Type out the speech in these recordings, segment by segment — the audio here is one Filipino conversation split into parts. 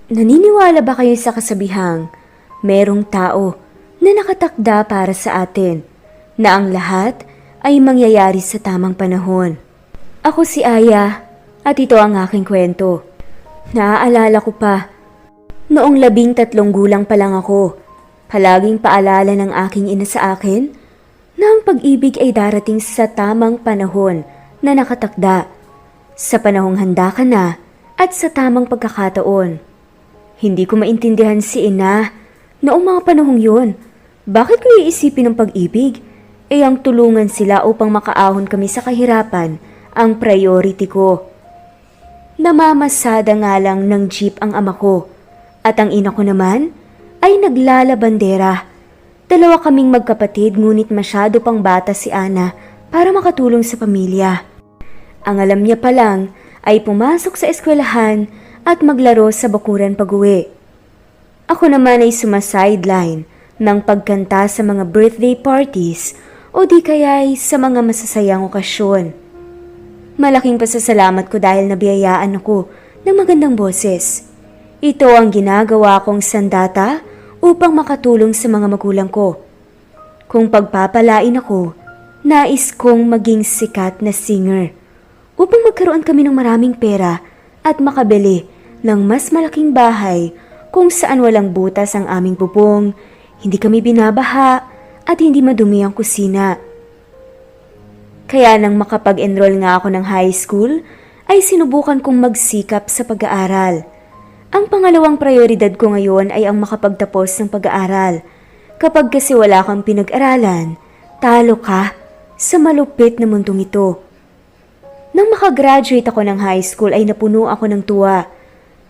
Naniniwala ba kayo sa kasabihang merong tao na nakatakda para sa atin na ang lahat ay mangyayari sa tamang panahon? Ako si Aya at ito ang aking kwento. Naaalala ko pa, noong 13 gulang pa lang ako, palaging paalala ng aking ina sa akin na ang pag-ibig ay darating sa tamang panahon na nakatakda, sa panahong handa ka na at sa tamang pagkakataon. Hindi ko maintindihan si ina noong mga panahong yun. Bakit ko iisipin ng pag-ibig? Ang tulungan sila upang makaahon kami sa kahirapan ang priority ko. Namamasada nga lang ng jeep ang ama ko at ang ina ko naman ay naglalabandera. Dalawa kaming magkapatid ngunit masyado pang bata si Ana para makatulong sa pamilya. Ang alam niya pa lang ay pumasok sa eskwelahan at maglaro sa bakuran pag-uwi. Ako naman ay sumasideline ng pagkanta sa mga birthday parties o di kaya'y sa mga masasayang okasyon. Malaking pasasalamat ko dahil nabiyayaan ako ng magandang boses. Ito ang ginagawa kong sandata upang makatulong sa mga magulang ko. Kung pagpapalain ako, nais kong maging sikat na singer upang magkaroon kami ng maraming pera at makabili ng mas malaking bahay kung saan walang butas ang aming bubong, hindi kami binabaha at hindi madumi ang kusina. Kaya nang makapag-enroll nga ako ng high school, ay sinubukan kong magsikap sa pag-aaral. Ang pangalawang prioridad ko ngayon ay ang makapagtapos ng pag-aaral. Kapag kasi wala kang pinag-aralan, talo ka sa malupit na mundong ito. Nang makagraduate ako ng high school ay napuno ako ng tuwa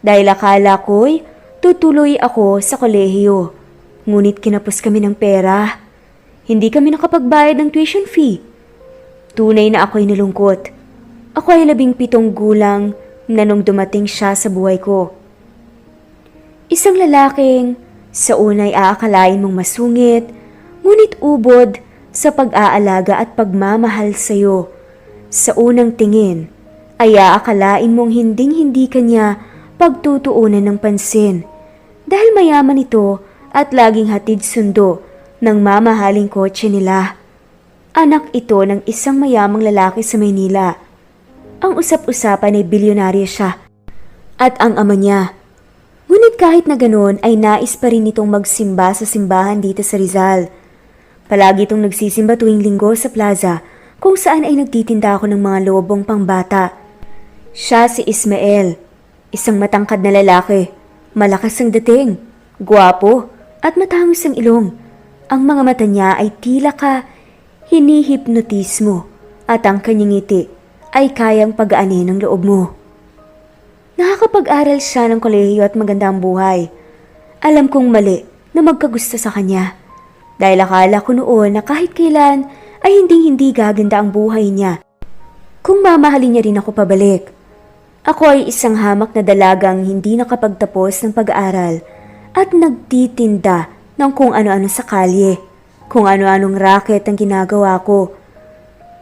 dahil akala ko'y tutuloy ako sa kolehiyo. Ngunit kinapos kami ng pera. Hindi kami nakapagbayad ng tuition fee. Tunay na ako'y nalungkot. Ako ay 17 gulang na nung dumating siya sa buhay ko. Isang lalaking sa unay aakalain mong masungit, ngunit ubod sa pag-aalaga at pagmamahal sa iyo. Sa unang tingin, ay aakalain mong hinding-hindi kanya pagtutuunan ng pansin dahil mayaman ito at laging hatid sundo ng mamahaling kotse nila. Anak ito ng isang mayamang lalaki sa Maynila. Ang usap-usapan ay bilyonaryo siya at ang ama niya. Ngunit kahit na ganoon ay nais pa rin itong magsimba sa simbahan dito sa Rizal. Palagi itong nagsisimba tuwing linggo sa plaza kung saan ay nagtitinda ako ng mga lobong pangbata. Siya si Ismael, isang matangkad na lalaki, malakas ang dating, gwapo at matangos ang ilong. Ang mga mata niya ay tila ka hinihipnotismo at ang kanyang ngiti ay kayang pag-aanin ng loob mo. Nakakapag-aral siya ng kolehiyo at maganda ang buhay. Alam kong mali na magkagusto sa kanya dahil akala ko noon na kahit kailan ay hindi gaganda ang buhay niya kung mamahalin niya rin ako pabalik. Ako ay isang hamak na dalagang hindi nakapagtapos ng pag-aaral at nagtitinda ng kung ano-ano sa kalye, kung ano-anong racket ang ginagawa ko.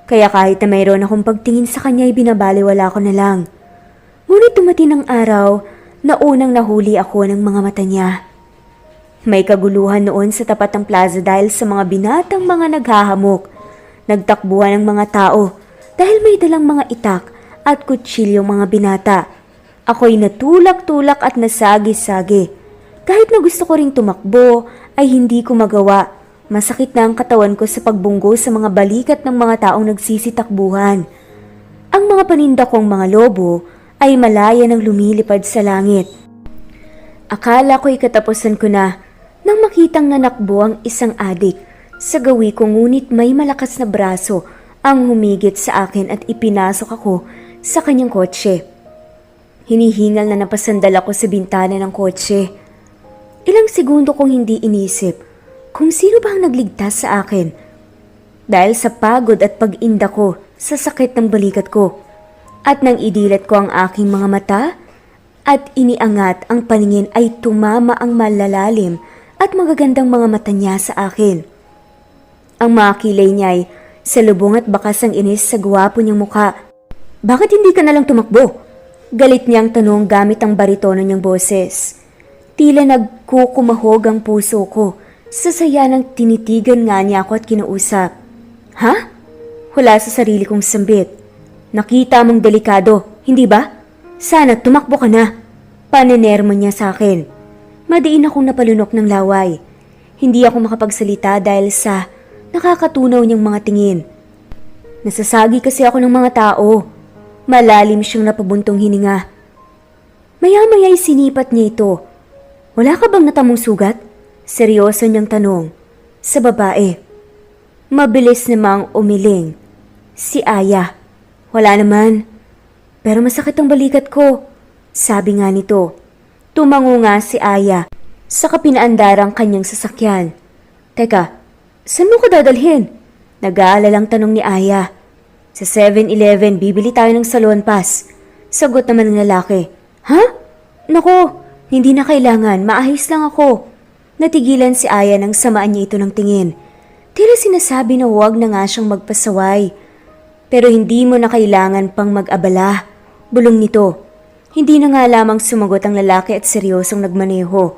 Kaya kahit na mayroon akong pagtingin sa kanya ay binabaliwala ko na lang. Ngunit dumating ang araw na unang nahuli ako ng mga mata niya. May kaguluhan noon sa tapat ng plaza dahil sa mga binatang mga naghahamok. Nagtakbuhan ang mga tao dahil may dalang mga itak at kutsilyo mga binata. Ako'y natulak-tulak at nasagi-sagi. Kahit na gusto ko ring tumakbo ay hindi ko magawa. Masakit na ang katawan ko sa pagbunggo sa mga balikat ng mga taong nagsisitakbuhan. Ang mga paninda kong mga lobo ay malaya nang lumilipad sa langit. Akala ko'y katapusan ko na nang makitang nanakbo ang isang adik sa gawi ko, ngunit may malakas na braso ang humigit sa akin at ipinasok ako sa kanyang kotse. Hinihingal na napasandal ako sa bintana ng kotse. Ilang segundo kong hindi inisip kung sino ba ang nagligtas sa akin dahil sa pagod at pag-inda ko sa sakit ng balikat ko. At nang idilat ko ang aking mga mata at iniangat ang paningin ay tumama ang malalalim at magagandang mga mata niya sa akin. Ang mga kilay niya ay salubong at bakas ang inis sa gwapo niyang mukha. Bakit hindi ka nalang tumakbo? Galit niyang tanong gamit ang baritono niyang boses. Tila nagkukumahog ang puso ko sa saya ng tinitigan nga niya ako at kinausap. Ha? Hula sa sarili kong sambit. Nakita mong delikado, hindi ba? Sana tumakbo ka na. Panenermo niya sa akin. Madiin akong napalunok ng laway. Hindi ako makapagsalita dahil sa nakakatunaw niyang mga tingin. Nasasagi kasi ako ng mga tao. Malalim siyang napabuntong hininga. Maya-maya'y sinipat niya ito. Wala ka bang natamong sugat? Seryoso niyang tanong. Sa babae. Mabilis namang umiling. Si Aya. Wala naman. Pero masakit ang balikat ko. Sabi nga nito. Tumango nga si Aya sa kapinaandarang kanyang sasakyan. Teka, saan mo ko dadalhin? Nag-aalalang tanong ni Aya. Sa 7-Eleven, bibili tayo ng salon pass. Sagot naman ng lalaki. Ha? Nako, hindi na kailangan. Maayos lang ako. Natigilan si Aya nang samaan niya ito ng tingin. Tila sinasabi na huwag na nga siyang magpasaway. Pero hindi mo na kailangan pang mag-abala. Bulong nito. Hindi na nga lamang sumagot ang lalaki at seryosong nagmaneho.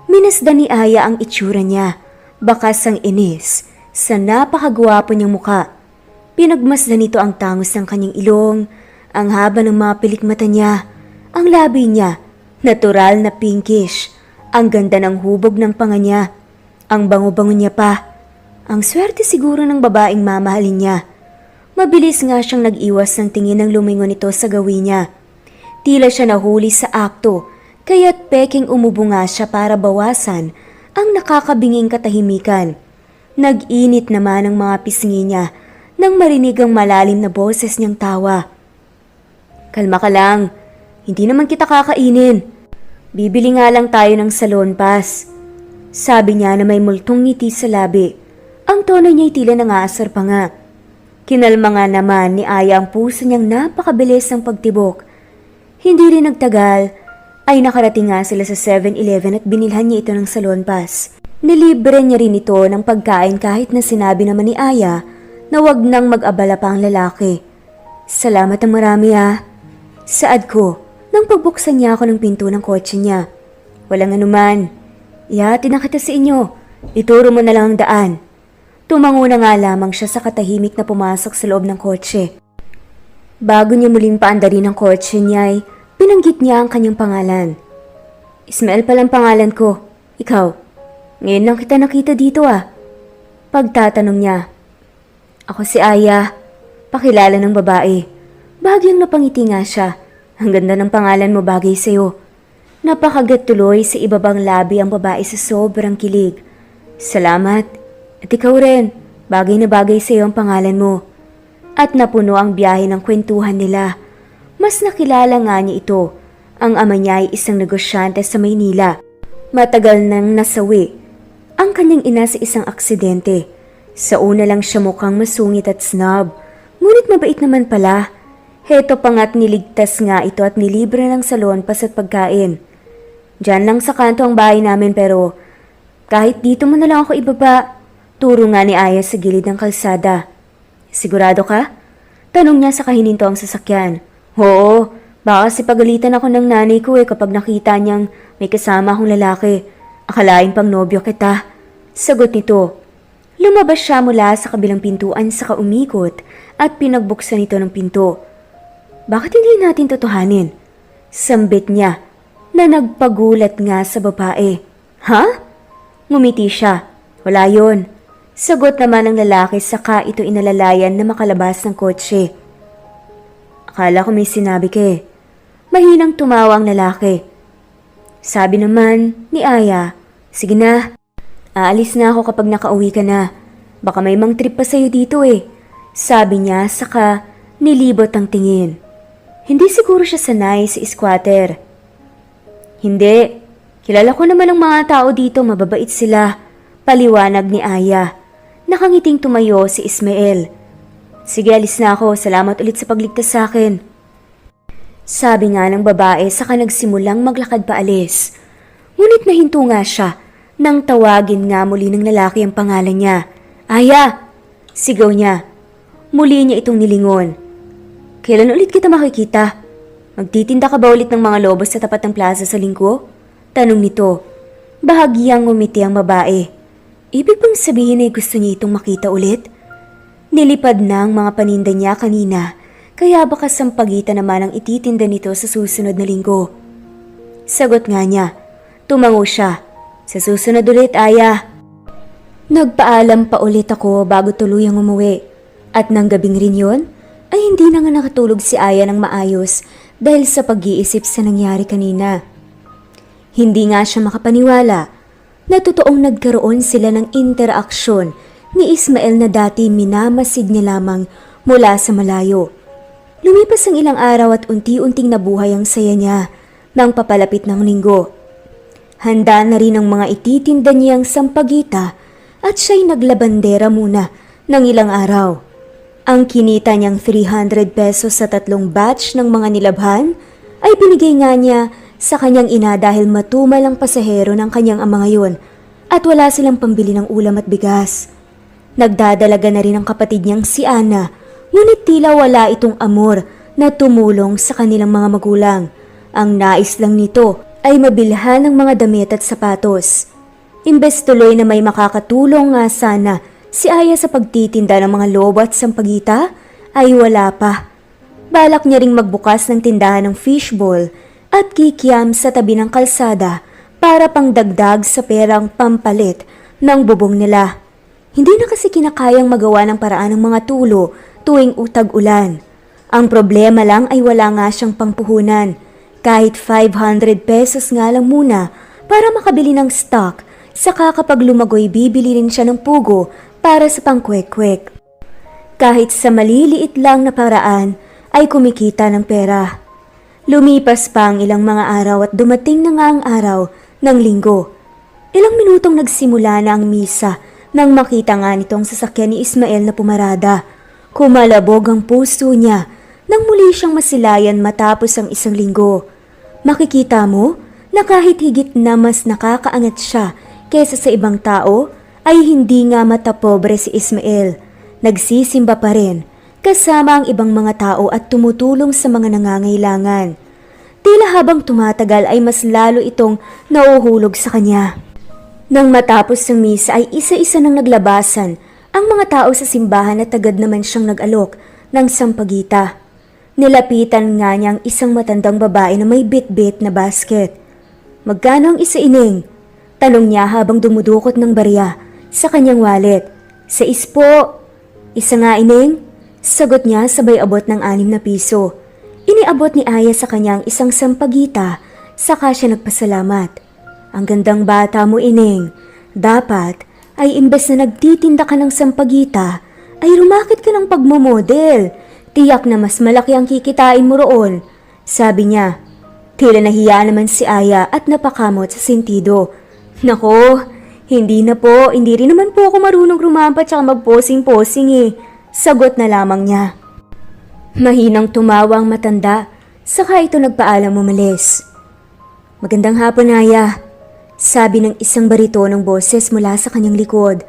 Minasdan ni Aya ang itsura niya. Bakas ang inis sa napakagwapo niyang muka. Pinagmasdan nito ang tangos ng kanyang ilong, ang haba ng mga pilik mata niya, ang labi niya, natural na pinkish, ang ganda ng hubog ng panga niya, ang bango-bango niya pa. Ang swerte siguro ng babaeng mamahalin niya. Mabilis nga siyang nag-iwas ng tingin ng lumingon ito sa gawin niya. Tila siya nahuli sa akto, kaya't peking umubo nga siya para bawasan ang nakakabinging katahimikan. Nag-init naman ang mga pisngi niya nang marinig ang malalim na boses niyang tawa. Kalma ka lang, hindi naman kita kakainin. Bibili nga lang tayo ng salon pass. Sabi niya na may multong ngiti sa labi. Ang tono niya'y tila nangaasar pa nga. Kinalma nga naman ni Aya ang puso niyang napakabilis ng pagtibok. Hindi rin nagtagal, ay nakarating nga sila sa 7-Eleven at binilhan niya ito ng salon pass. Nilibre niya rin ito ng pagkain kahit na sinabi naman ni Aya na wag nang mag-abala pa ang lalaki. Salamat ang marami Saad ko nang pagbuksan niya ako ng pinto ng kotse niya. Walang anuman. Ihatid na kita sa inyo. Ituro mo na lang ang daan. Tumango na nga lamang siya sa katahimik na pumasok sa loob ng kotse. Bago niya muling paandarin ang kotse niya ay binanggit niya ang kanyang pangalan. Ismael palang pangalan ko. Ikaw, ngayon lang kita nakita dito Pagtatanong niya. Ako si Aya, pakilala ng babae. Bagyang napangiti nga siya. Ang ganda ng pangalan mo bagay sa'yo. Napakagat tuloy sa ibabang labi ang babae sa sobrang kilig. Salamat. At ikaw rin, bagay na bagay sa'yo ang pangalan mo. At napuno ang biyahe ng kwentuhan nila. Mas nakilala nga niya ito. Ang ama niya ay isang negosyante sa Maynila. Matagal nang nasawi. Ang kanyang ina sa isang aksidente. Sa una lang siya mukhang masungit at snob, ngunit mabait naman pala. Heto pa nga't niligtas nga ito at nilibre ng salon pass at pagkain. Diyan lang sa kanto ang bahay namin pero kahit dito mo na lang ako ibaba. Turo nga ni Aya sa gilid ng kalsada. Sigurado ka? Tanong niya sa kahininto ang sasakyan. Oo, baka kasi pagalitan ako ng nanay ko kapag nakita niyang may kasama akong lalaki. Akalain pang nobyo kita. Sagot nito. Lumabas siya mula sa kabilang pintuan saka umikot at pinagbuksan ito ng pinto. Bakit hindi natin totohanin? Sambit niya na nagpagulat nga sa babae. Ha? Ngumiti siya. Wala yon. Sagot naman ng lalaki saka ito inalalayan na makalabas ng kotse. Akala ko may sinabi ka Mahinang tumawa ang lalaki. Sabi naman ni Aya, sige na. Aalis na ako kapag nakauwi ka na. Baka may mang trip pa sa'yo dito Sabi niya saka nilibot ang tingin. Hindi siguro siya sanay sa squatter. Hindi. Kilala ko naman ang mga tao dito, mababait sila. Paliwanag ni Aya. Nakangiting tumayo si Ismael. Sige, alis na ako. Salamat ulit sa pagligtas sa akin. Sabi nga ng babae saka nagsimulang maglakad paalis. Ngunit nahinto nga siya nang tawagin nga muli ng lalaki ang pangalan niya. Aya! Sigaw niya. Muli niya itong nilingon. Kailan ulit kita makikita? Magtitinda ka ba ulit ng mga lobo sa tapat ng plaza sa linggo? Tanong nito. Bahagyang ngumiti ang babae. Ibig bang sabihin ay gusto niya itong makita ulit? Nilipad na ang mga paninda niya kanina, kaya baka sampagitan naman ang ititinda nito sa susunod na linggo. Sagot nga niya. Tumango siya. Sa susunod ulit, Aya. Nagpaalam pa ulit ako bago tuluyang umuwi. At nang gabing rin yun, ay hindi na nga nakatulog si Aya ng maayos dahil sa pag-iisip sa nangyari kanina. Hindi nga siya makapaniwala na totoong nagkaroon sila ng interaksyon ni Ismael na dati minamasid niya lamang mula sa malayo. Lumipas ang ilang araw at unti-unting nabuhay ang saya niya nang papalapit ng linggo. Handa na rin ang mga ititinda niyang sampagita at siya'y naglabandera muna ng ilang araw. Ang kinita niyang 300 pesos sa 3 batch ng mga nilabhan ay binigay nga niya sa kanyang ina dahil matumal ang pasahero ng kanyang ama ngayon at wala silang pambili ng ulam at bigas. Nagdadalaga na rin ang kapatid niyang si Ana, ngunit tila wala itong amor na tumulong sa kanilang mga magulang. Ang nais lang nito ay mabilhan ng mga damit at sapatos. Imbes tuloy na may makakatulong nga sana si Aya sa pagtitinda ng mga lobo at sampagita, ay wala pa. Balak niya ring magbukas ng tindahan ng fishball at kikiam sa tabi ng kalsada para pangdagdag sa perang pampalit ng bubong nila. Hindi na kasi kinakayang magawa ng paraan ng mga tulo tuwing utag-ulan. Ang problema lang ay wala nga siyang pangpuhunan. Kahit 500 pesos nga lang muna para makabili ng stock, saka kapag lumagoy bibili rin siya ng pugo para sa pangkwek-kwek. Kahit sa maliliit lang na paraan ay kumikita ng pera. Lumipas pa ang ilang mga araw at dumating na nga ang araw ng linggo. Ilang minutong nagsimula na ang misa nang makita nga nitong sasakyan ni Ismael na pumarada. Kumalabog ang puso niya nang muli siyang masilayan matapos ang isang linggo. Makikita mo na kahit higit na mas nakakaangat siya kaysa sa ibang tao, ay hindi nga matapobre si Ismael. Nagsisimba pa rin kasama ang ibang mga tao at tumutulong sa mga nangangailangan. Tila habang tumatagal ay mas lalo itong nauhulog sa kanya. Nang matapos ng misa ay isa-isa nang naglabasan ang mga tao sa simbahan at agad naman siyang nag-alok ng sampagita. Nilapitan nga niya ang isang matandang babae na may bit-bit na basket. Magkano ang isa, Ining? Tanong niya habang dumudukot ng barya sa kanyang wallet. 6 po. Isa nga, Ining? Sagot niya sabay abot ng 6 na piso. Iniabot ni Aya sa kanyang isang sampagita, saka siya nagpasalamat. Ang gandang bata mo, Ining. Dapat ay imbes na nagtitinda ka ng sampagita, ay rumakit ka ng pagmomodel. Tiyak na mas malaki ang kikitain mo roon. Sabi niya. Tila nahiya naman si Aya at napakamot sa sentido. Nako, hindi na po, hindi rin naman po ako marunong rumampa tsaka magposing-posing eh. Sagot na lamang niya. Mahinang tumawa ang matanda, saka ito nagpaalam umalis. Magandang hapon, Aya. Sabi ng isang baritonong boses mula sa kanyang likod.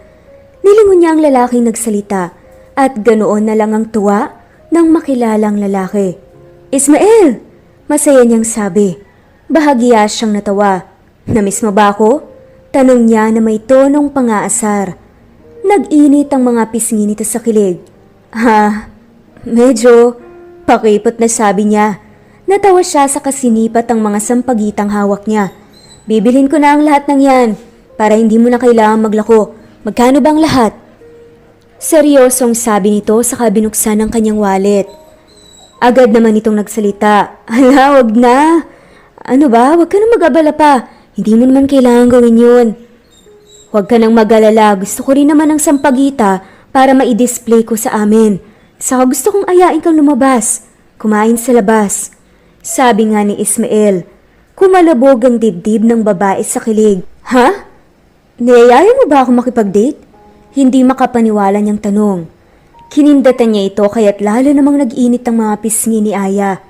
Nilingon niya ang lalaking nagsalita at ganoon na lang ang tuwa ng makilalang lalaki. Ismael! Masaya niyang sabi. Bahagya siyang natawa. Namiss mo ba ako? Tanong niya na may tonong pangaasar. Nag-init ang mga pisngi nito sa kilig. Ha? Medyo. Pakipot na sabi niya. Natawa siya sa kasinipat ang mga sampagitang hawak niya. Bibilhin ko na ang lahat ng yan para hindi mo na kailangan maglako. Magkano bang lahat? Seryosong sabi nito sa kabinuksan ng kanyang wallet. Agad naman itong nagsalita. Hala, wag na. Ano ba? Wag ka nang mag-abala pa. Hindi mo naman kailangan gawin yun. Huwag ka nang mag-alala. Gusto ko rin naman ng sampagita para ma-display ko sa amin. Saka gusto kong ayain kang lumabas. Kumain sa labas. Sabi nga ni Ismael. Kumalabog ang dibdib ng babae sa kilig. Ha? Niyayaya mo ba ako makipag-date? Hindi makapaniwala niyang tanong. Kinindatan niya ito kaya't lalo namang nag-init ang mga pisngi ni Aya.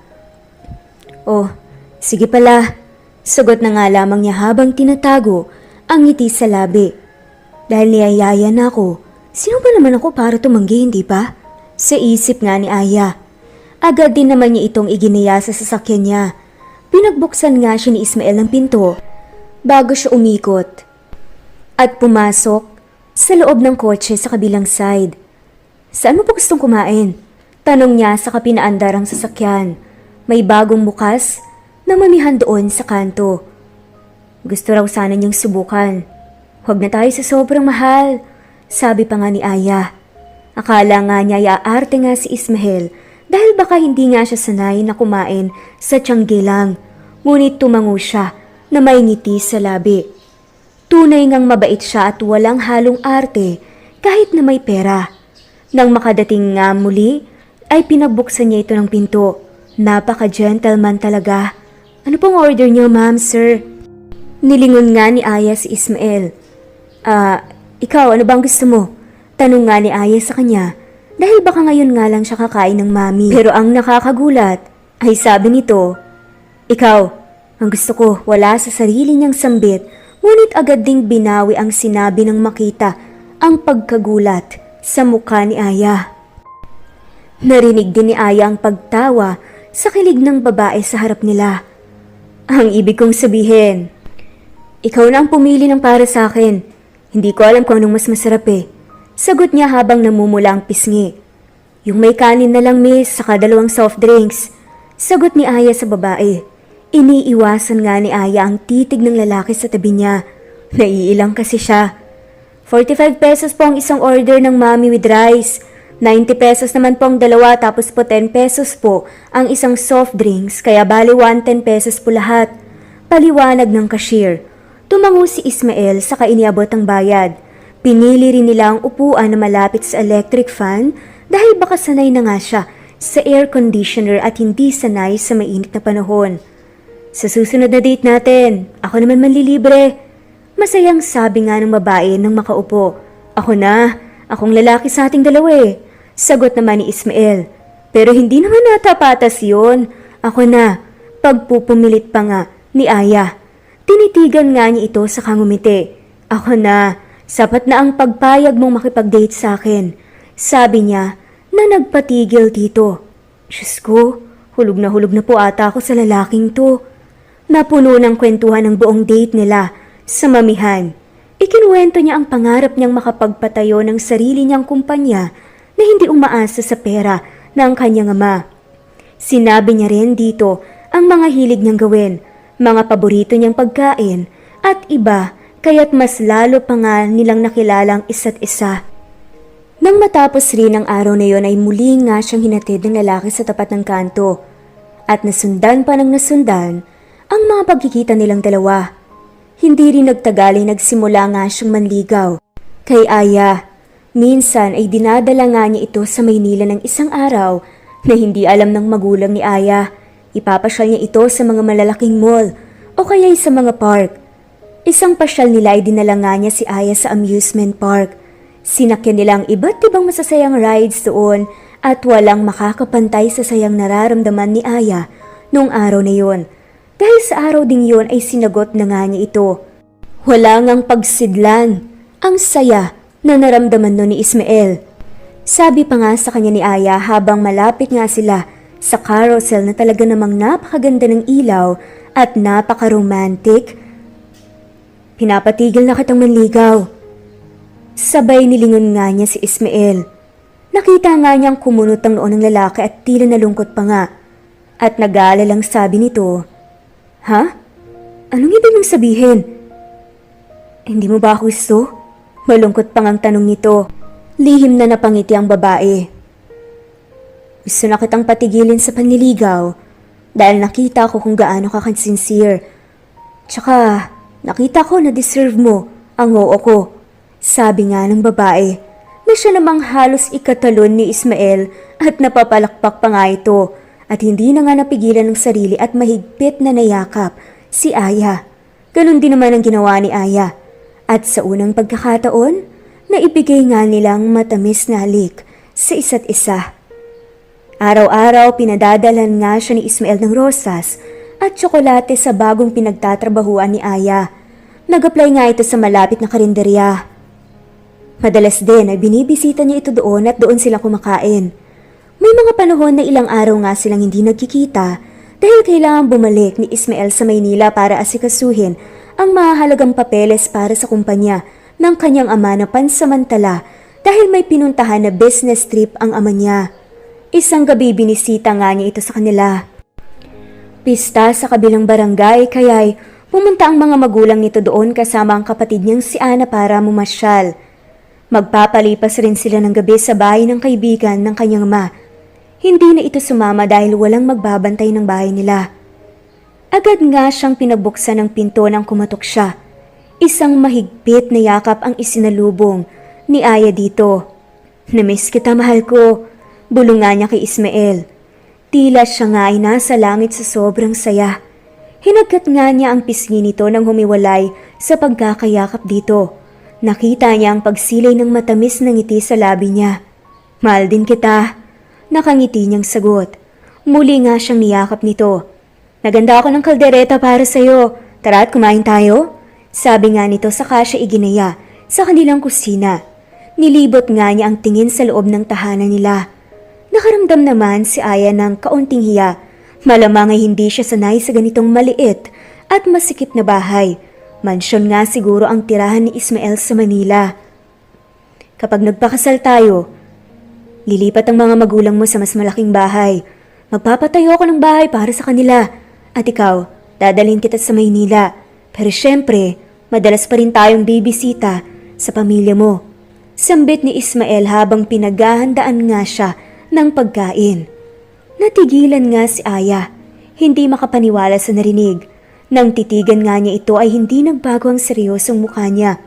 Oh, sige pala. Sagot na nga lamang niya habang tinatago ang ngiti sa labi. Dahil niyayaya na ako, sino ba naman ako para tumanggi, hindi ba? Sa isip nga ni Aya. Agad din naman niya itong iginiya sa sasakyan niya. Pinagbuksan nga siya ni Ismael ng pinto bago siya umikot at pumasok sa loob ng kotse sa kabilang side. Saan mo pa gustong kumain? Tanong niya sa kapinaandarang sasakyan. May bagong bukas na mamihan doon sa kanto. Gusto raw sana niyang subukan. Huwag na tayo sa sobrang mahal, sabi pa nga ni Aya. Akala nga niya iaarte nga si Ismael dahil baka hindi nga siya sanay na kumain sa tiyanggi lang. Ngunit tumango siya na may ngiti sa labi. Tunay ngang mabait siya at walang halong arte kahit na may pera. Nang makadating nga muli, ay pinagbuksan niya ito ng pinto. Napaka-gentleman talaga. Ano pong order niyo, ma'am, sir? Nilingon nga ni Aya si Ismael. Ikaw, ano bang gusto mo? Tanong nga ni Aya sa kanya dahil baka ngayon nga lang siya kakain ng mami. Pero ang nakakagulat ay sabi nito, ikaw, ang gusto ko wala sa sarili niyang sambit, ngunit agad ding binawi ang sinabi ng makita ang pagkagulat sa mukha ni Aya. Narinig din ni Aya ang pagtawa sa kilig ng babae sa harap nila. Ang ibig kong sabihin, ikaw na ang pumili ng para sa akin. Hindi ko alam kung anong mas masarap eh. Sagot niya habang namumula ang pisngi. Yung may kanin na lang, miss, saka 2 soft drinks. Sagot ni Aya sa babae. Iniiwasan nga ni Aya ang titig ng lalaki sa tabi niya. Naiilang kasi siya. 45 pesos po ang isang order ng mami with rice. 90 pesos naman po ang 2 tapos po 10 pesos po ang isang soft drinks kaya bali 110 pesos po lahat. Paliwanag ng cashier. Tumango si Ismael saka iniabot ang bayad. Pinili rin nila ang upuan na malapit sa electric fan dahil baka sanay na nga siya sa air conditioner at hindi sanay sa mainit na panahon. Sa susunod na date natin, ako naman manlilibre. Masayang sabi nga ng babae nang makaupo. Ako na, akong lalaki sa ating dalawa eh. Sagot naman ni Ismael. Pero hindi naman natapatas yun. Ako na, pagpupumilit pa nga ni Aya. Tinitigan nga niya ito sa kangumiti. Ako na, sapat na ang pagpayag mong makipag-date sa akin. Sabi niya na nagpatigil dito. Diyos ko, hulog na po ata ako sa lalaking to. Napuno ng kwentuhan ng buong date nila sa mamihan. Ikinuwento niya ang pangarap niyang makapagpatayo ng sarili niyang kumpanya na hindi umaasa sa pera ng kanyang ama. Sinabi niya rin dito ang mga hilig niyang gawin, mga paborito niyang pagkain at iba kaya't mas lalo pa nga nilang nakilalang isa't isa. Nang matapos rin ang araw na yon ay muli nga siyang hinatid ng lalaki sa tapat ng kanto at nasundan pa ng nasundan ang mga pagkikita nilang dalawa. Hindi rin nagtagal ay nagsimula nga siyang manligaw. Kay Aya, minsan ay dinadala nga niya ito sa Maynila ng isang araw na hindi alam ng magulang ni Aya. Ipapasyal niya ito sa mga malalaking mall o kaya sa mga park. Isang pasyal nila ay dinala nga niya si Aya sa amusement park. Sinakyan nila ang iba't ibang masasayang rides doon at walang makakapantay sa sayang nararamdaman ni Aya noong araw na yon. Dahil sa araw ding yon ay sinagot na nga niya ito. Wala ngang pagsidlan ang saya na naramdaman nun ni Ismael. Sabi pa nga sa kanya ni Aya habang malapit nga sila sa carousel na talaga namang napakaganda ng ilaw at napaka-romantic. Pinapatigil na kitang manligaw. Sabay nilingon nga niya si Ismael. Nakita nga niyang kumunot ang noon ng lalaki at tila nalungkot pa nga. At nag-aalalang sabi nito, Ha? Anong ibig mong sabihin? Hindi mo ba ako gusto? Malungkot pang ang tanong nito. Lihim na napangiti ang babae. Gusto na kitang patigilin sa panliligaw dahil nakita ko kung gaano ka sincere. Tsaka nakita ko na deserve mo ang oo ko. Sabi nga ng babae na siya namang halos ikatalon ni Ismael at napapalakpak pa nga ito at hindi na nga napigilan ng sarili at mahigpit na nayakap si Aya. Ganun din naman ang ginawa ni Aya. At sa unang pagkakataon, naibigay nga nilang matamis na halik sa isa't isa. Araw-araw pinadadalan nga siya ni Ismael ng rosas at tsokolate sa bagong pinagtatrabahuan ni Aya. Nag-apply nga ito sa malapit na karinderya. Madalas din ay binibisita niya ito doon at doon sila kumakain. May mga panahon na ilang araw nga silang hindi nagkikita dahil kailangan bumalik ni Ismael sa Maynila para asikasuhin ang mahalagang papeles para sa kumpanya ng kanyang ama na pansamantala dahil may pinuntahan na business trip ang ama niya. Isang gabi binisita nga niya ito sa kanila. Pista sa kabilang barangay kaya'y pumunta ang mga magulang nito doon kasama ang kapatid niyang si Ana para mamasyal. Magpapalipas rin sila ng gabi sa bahay ng kaibigan ng kanyang ama. Hindi na ito sumama dahil walang magbabantay ng bahay nila. Agad nga siyang pinagbuksan ng pinto nang kumatok siya. Isang mahigpit na yakap ang isinalubong ni Aya dito. "Namiss kita, mahal ko," bulungan niya kay Ismael. Tila siya nga ay nasa langit sa sobrang saya. Hinagkat nga niya ang pisngi nito nang humiwalay sa pagkakayakap dito. Nakita niya ang pagsilay ng matamis na ngiti sa labi niya. "Mahal din kita," nakangiti niyang sagot. Muli nga siyang niyakap nito. "Naganda ako ng kaldereta para sa'yo. Tara at kumain tayo?" Sabi nga nito saka siya iginaya sa kanilang kusina. Nilibot nga niya ang tingin sa loob ng tahanan nila. Nakaramdam naman si Aya ng kaunting hiya. Malamang ay hindi siya sanay sa ganitong maliit at masikip na bahay. Mansyon nga siguro ang tirahan ni Ismael sa Manila. "Kapag nagpakasal tayo, lilipat ang mga magulang mo sa mas malaking bahay. Magpapatayo ako ng bahay para sa kanila. At ikaw, dadalhin kita sa Maynila. Pero syempre, madalas pa rin tayong bibisita sa pamilya mo." Sambit ni Ismael habang pinaghahandaan nga siya ng pagkain. Natigilan nga si Aya, hindi makapaniwala sa narinig. Nang titigan nga niya ito ay hindi nagbago ang seryosong mukha niya.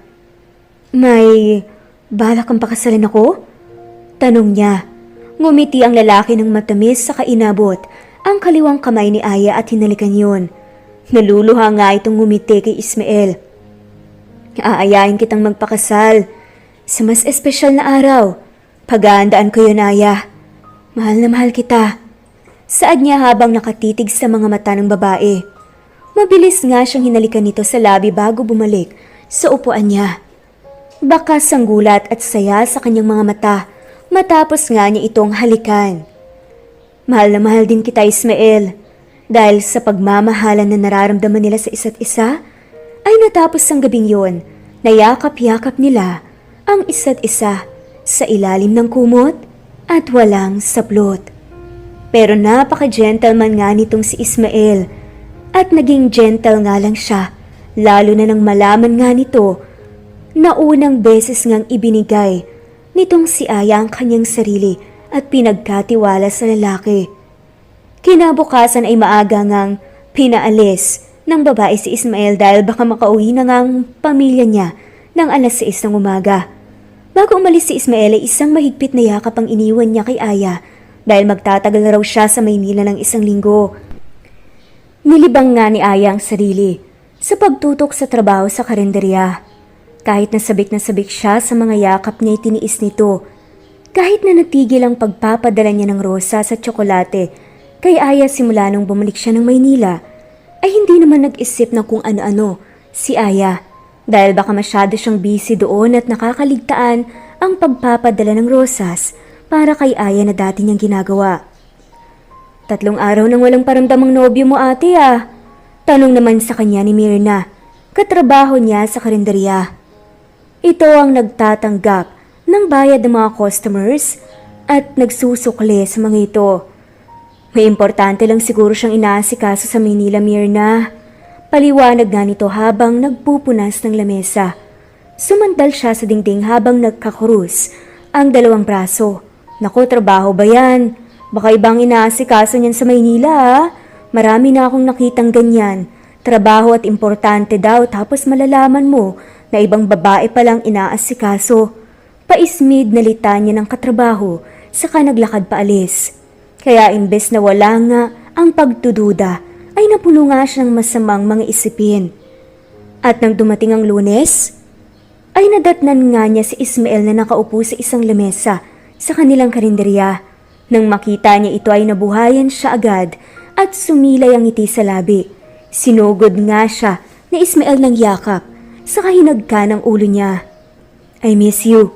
"May balak kang pakasalan ako?" tanong niya. Ngumiti ang lalaki ng matamis sa kainabot ang kaliwang kamay ni Aya at hinalikan yun. Naluluha nga itong ngumiti kay Ismael. "Aayain kitang magpakasal sa mas espesyal na araw. Paghahandaan ko yun, Aya. Mahal na mahal kita." Saad niya habang nakatitig sa mga mata ng babae. Mabilis nga siyang hinalikan nito sa labi bago bumalik sa upuan niya. Bakas ang gulat at saya sa kanyang mga mata matapos nga niya itong halikan. "Mahal na mahal din kita, Ismael." Dahil sa pagmamahalan na nararamdaman nila sa isa't isa, ay natapos ang gabing yon, nayakap-yakap nila ang isa't isa sa ilalim ng kumot at walang saplot. Pero napaka-gentleman nga nitong si Ismael at naging gentle nga lang siya, lalo na nang malaman nga nito na unang beses ngang ibinigay nitong si Aya ang kanyang sarili at pinagkatiwala sa lalaki. Kinabukasan ay maaga ngang pinaalis ng babae si Ismael dahil baka makauwi na ngang pamilya niya ng 6:00 ng umaga. Bago umalis si Ismael ay isang mahigpit na yakap ang iniwan niya kay Aya dahil magtatagal na raw siya sa Maynila ng 1 linggo. Nilibang nga ni Aya ang sarili sa pagtutok sa trabaho sa karinderya. Kahit nasabik siya sa mga yakap niya, tiniis nito. Kahit na natigil ang pagpapadala niya ng rosa sa tsokolate kay Aya simula nung bumalik siya ng Maynila, ay hindi naman nag-isip ng kung ano-ano si Aya dahil baka masyado siyang busy doon at nakakaligtaan ang pagpapadala ng rosas para kay Aya na dati niyang ginagawa. 3 araw nang walang paramdamang nobyo mo, ate, ah. Tanong naman sa kanya ni Mirna, katrabaho niya sa karinderya. Ito ang nagtatanggap ng bayad ng mga customers at nagsusukli sa mga ito. May importante lang siguro siyang inaasikaso sa Manila, Mirna. Paliwanag nga nito habang nagpupunas ng lamesa. Sumandal siya sa dingding habang nagkakurus ang 2 braso. "Naku, trabaho ba yan? Baka ibang inaasikaso niyan sa Maynila, ha? Marami na akong nakitang ganyan. Trabaho at importante daw tapos malalaman mo na ibang babae palang inaasikaso." Paismid na litanya ng katrabaho saka naglakad paalis. Kaya imbes na wala nga ang pagtududa ay napuno nga siya ng masamang mga isipin. At nang dumating ang Lunes, ay nadatnan nga niya si Ismael na nakaupo sa isang lamesa sa kanilang karinderya. Nang makita niya ito ay nabuhayan siya agad at sumilay ang ngiti sa labi. Sinugod nga siya ni Ismael ng yakap saka hinagka ng ulo niya. "I miss you,"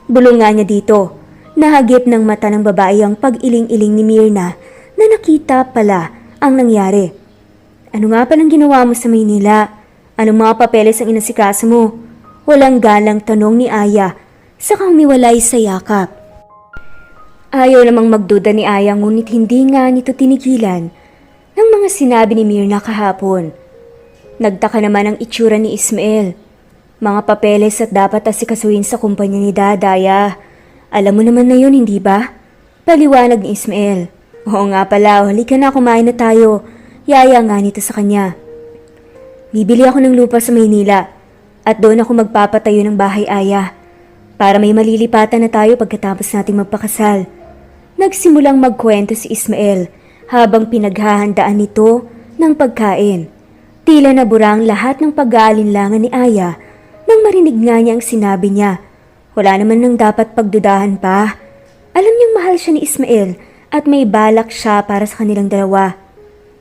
bulong nga niya dito. Nahagip ng mata ng babae ang pag-iling-iling ni Myrna na nakita pala ang nangyari. Ano nga palang ginawa mo sa Maynila? Anong mga papeles ang inasikaso mo? Walang galang tanong ni Aya, saka humiwalay sa yakap. Ayaw namang magduda ni Aya ngunit hindi nga nito tinigilan ng mga sinabi ni Myrna kahapon. Nagtaka naman ang itsura ni Ismael. Mga papeles at dapat asikasuhin sa kumpanya ni Dadaya. Alam mo naman na yun, hindi ba? Paliwanag ni Ismael. Oo nga pala, halika na, kumain na tayo. Yaya nga nito sa kanya. Bibili ako ng lupa sa Maynila at doon ako magpapatayo ng bahay, Aya. Para may malilipatan na tayo pagkatapos nating magpakasal. Nagsimulang magkwento si Ismael habang pinaghahandaan nito ng pagkain. Tila nabura ang lahat ng pag-aalinlangan ni Aya nang marinig nga niya ang sinabi niya. Wala naman nang dapat pagdudahan pa. Alam niyang mahal siya ni Ismael at may balak siya para sa kanilang dalawa.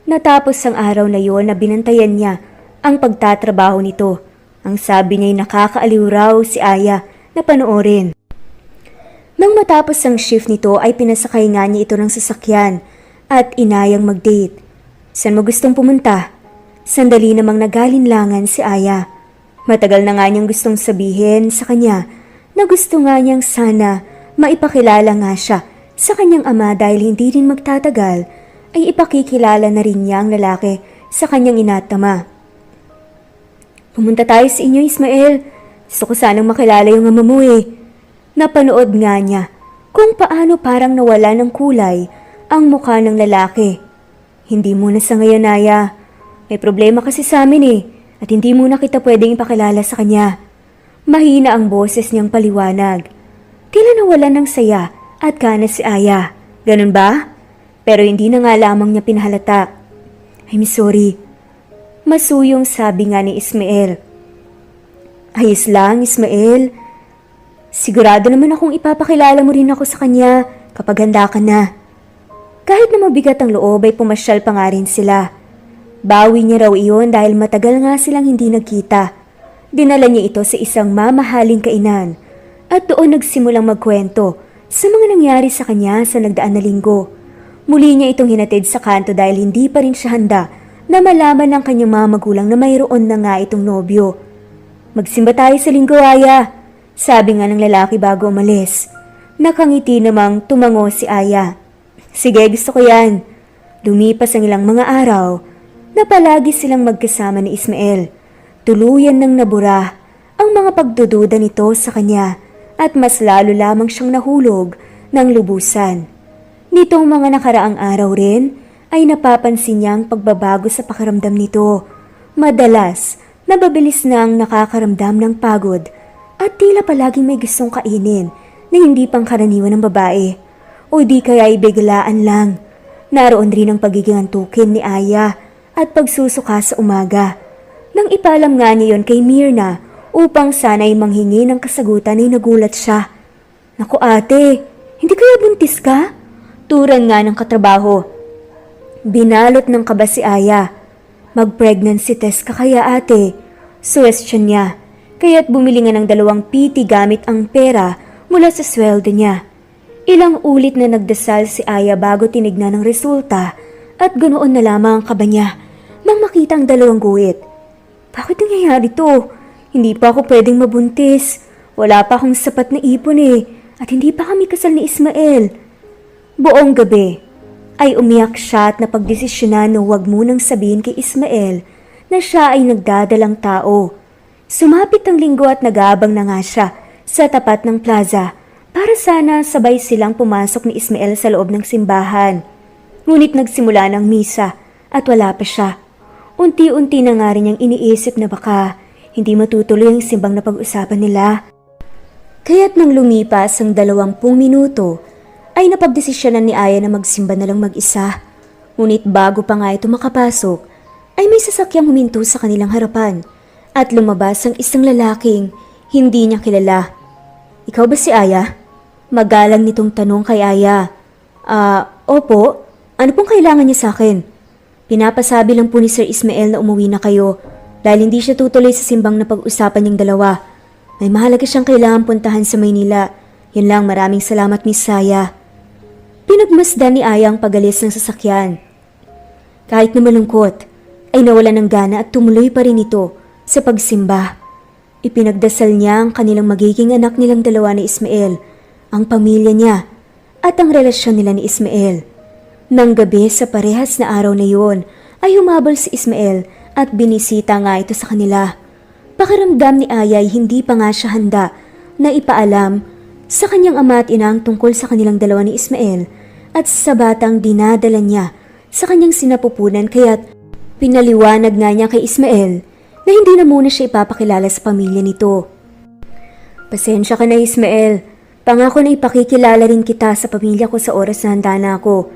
Natapos ang araw na yon na binantayan niya ang pagtatrabaho nito. Ang sabi niya'y nakakaaliw raw si Aya na panoorin. Nang matapos ang shift nito ay pinasakay nga niya ito ng sasakyan at inayang mag-date. Saan mo gustong pumunta? Sandali namang nagalinlangan si Aya. Matagal na nga niyang gustong sabihin sa kanya na gusto nga niyang sana maipakilala nga siya sa kanyang ama dahil hindi rin magtatagal ay ipakikilala na rin niya ang lalaki sa kanyang inatama. Pumunta tayo sa inyo, Ismael. Gusto ko sanang makilala yung ama mo eh. Napanood nga niya kung paano parang nawala ng kulay ang mukha ng lalaki. Hindi muna sa ngayon, Aya. May problema kasi sa amin eh at hindi muna kita pwedeng ipakilala sa kanya. Mahina ang boses niyang paliwanag. Tila nawalan ng saya at gana si Aya. Ganun ba? Pero hindi na nga lamang niya pinahalata. I'm sorry. Masuyong sabi nga ni Ismael. Ayos lang, Ismael. Sigurado naman akong ipapakilala mo rin ako sa kanya kapag handa ka na. Kahit na mabigat ang loob ay pumasyal pa nga rin sila. Bawi niya raw iyon dahil matagal nga silang hindi nagkita. Dinala niya ito sa isang mamahaling kainan at doon nagsimulang magkwento sa mga nangyari sa kanya sa nagdaan na linggo. Muli niya itong hinatid sa kanto dahil hindi pa rin siya handa na malaman ng kanyang mga magulang na mayroon na nga itong nobyo. Magsimba tayo sa linggo, Aya, sabi nga ng lalaki bago umalis. Nakangiti namang tumango si Aya. Sige, gusto ko yan. Lumipas ang ilang mga araw na palagi silang magkasama ni Ismael. Tuluyan nang nabura ang mga pagdududa nito sa kanya at mas lalo lamang siyang nahulog ng lubusan. Nitong mga nakaraang araw rin ay napapansin niya ang pagbabago sa pakiramdam nito. Madalas, nababilis na ang nakakaramdam ng pagod at tila palaging may gustong kainin na hindi pangkaraniwan ng babae. O di kaya ibiglaan lang. Naroon rin ang pagiging antukin ni Aya at pagsusuka sa umaga. Nang ipalam nga niya yon kay Myrna upang sana'y manghingi ng kasagutan ay nagulat siya. Naku ate, hindi kaya buntis ka? Turan nga ng katrabaho. Binalot ng kaba si Aya. Mag-pregnancy test ka kaya ate? Suwestiyon niya. Kaya't bumili nga ng 2 PT gamit ang pera mula sa sweldo niya. Ilang ulit na nagdasal si Aya bago tinignan ang resulta at ganoon na lamang ang kaba niya nang makita ang 2 guhit. Bakit nangyayari to? Hindi pa ako pwedeng mabuntis. Wala pa akong sapat na ipon eh. At hindi pa kami kasal ni Ismael. Buong gabi ay umiyak siya at napagdesisyonan na huwag munang sabihin kay Ismael na siya ay nagdadalang tao. Sumapit ang linggo at nag-aabang na nga siya sa tapat ng plaza para sana sabay silang pumasok ni Ismael sa loob ng simbahan. Ngunit nagsimula ng misa at wala pa siya. Unti-unti na nga rin niyang iniisip na baka hindi matutuloy ang simbang na pag-usapan nila. Kaya't nang lumipas ang 20 minuto, ay napagdesisyonan ni Aya na magsimba na lang mag-isa. Ngunit bago pa nga ito makapasok, ay may sasakyang huminto sa kanilang harapan at lumabas ang isang lalaking hindi niya kilala. Ikaw ba si Aya? Magalang nitong tanong kay Aya. Opo. Ano pong kailangan niya sa akin? Pinapasabi lang po ni Sir Ismael na umuwi na kayo dahil hindi siya tutuloy sa simbang na pag-usapan niyang dalawa. May mahalaga siyang kailangan puntahan sa Maynila. Yan lang, maraming salamat Miss Saya. Pinagmasdan ni Aya ang pagalis ng sasakyan. Kahit na malungkot, ay nawala ng gana at tumuloy pa rin ito sa pagsimba. Ipinagdasal niya ang kanilang magiging anak nilang dalawa ni Ismael, ang pamilya niya, at ang relasyon nila ni Ismael. Nang gabi sa parehas na araw na yun, ay humabol si Ismael at binisita nga ito sa kanila. Pakiramdam ni Aya ay hindi pa nga siya handa na ipaalam sa kanyang ama at ina ang tungkol sa kanilang dalawa ni Ismael at sa batang dinadala niya sa kanyang sinapupunan, kaya't pinaliwanag nga niya kay Ismael na hindi na muna siya ipapakilala sa pamilya nito. Pasensya ka na Ismael, pangako na ipakikilala rin kita sa pamilya ko sa oras na handa na ako.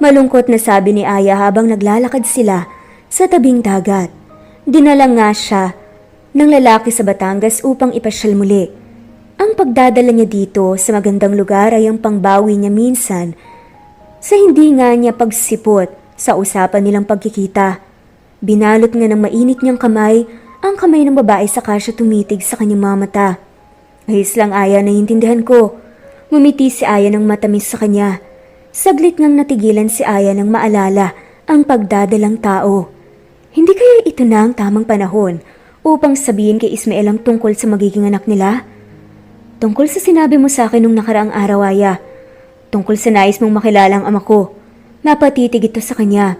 Malungkot na sabi ni Aya habang naglalakad sila sa tabing dagat. Dinala nga siya ng lalaki sa Batangas upang ipasyal muli. Ang pagdadala niya dito sa magandang lugar ay ang pangbawi niya minsan sa hindi nga niya pagsipot sa usapan nilang pagkikita. Binalot nga ng mainit niyang kamay ang kamay ng babae saka siya tumitig sa kanyang mga mata. Ayos lang Aya, naiintindihan ko. Ngumiti si Aya ng matamis sa kanya. Saglit ngang natigilan si Aya nang maalala ang pagdadalang tao. Hindi kaya ito na ang tamang panahon upang sabihin kay Ismael ang tungkol sa magiging anak nila? Tungkol sa sinabi mo sa akin nung nakaraang araw, Aya. Tungkol sa nais mong makilala ang ama ko. Napatitig ito sa kanya.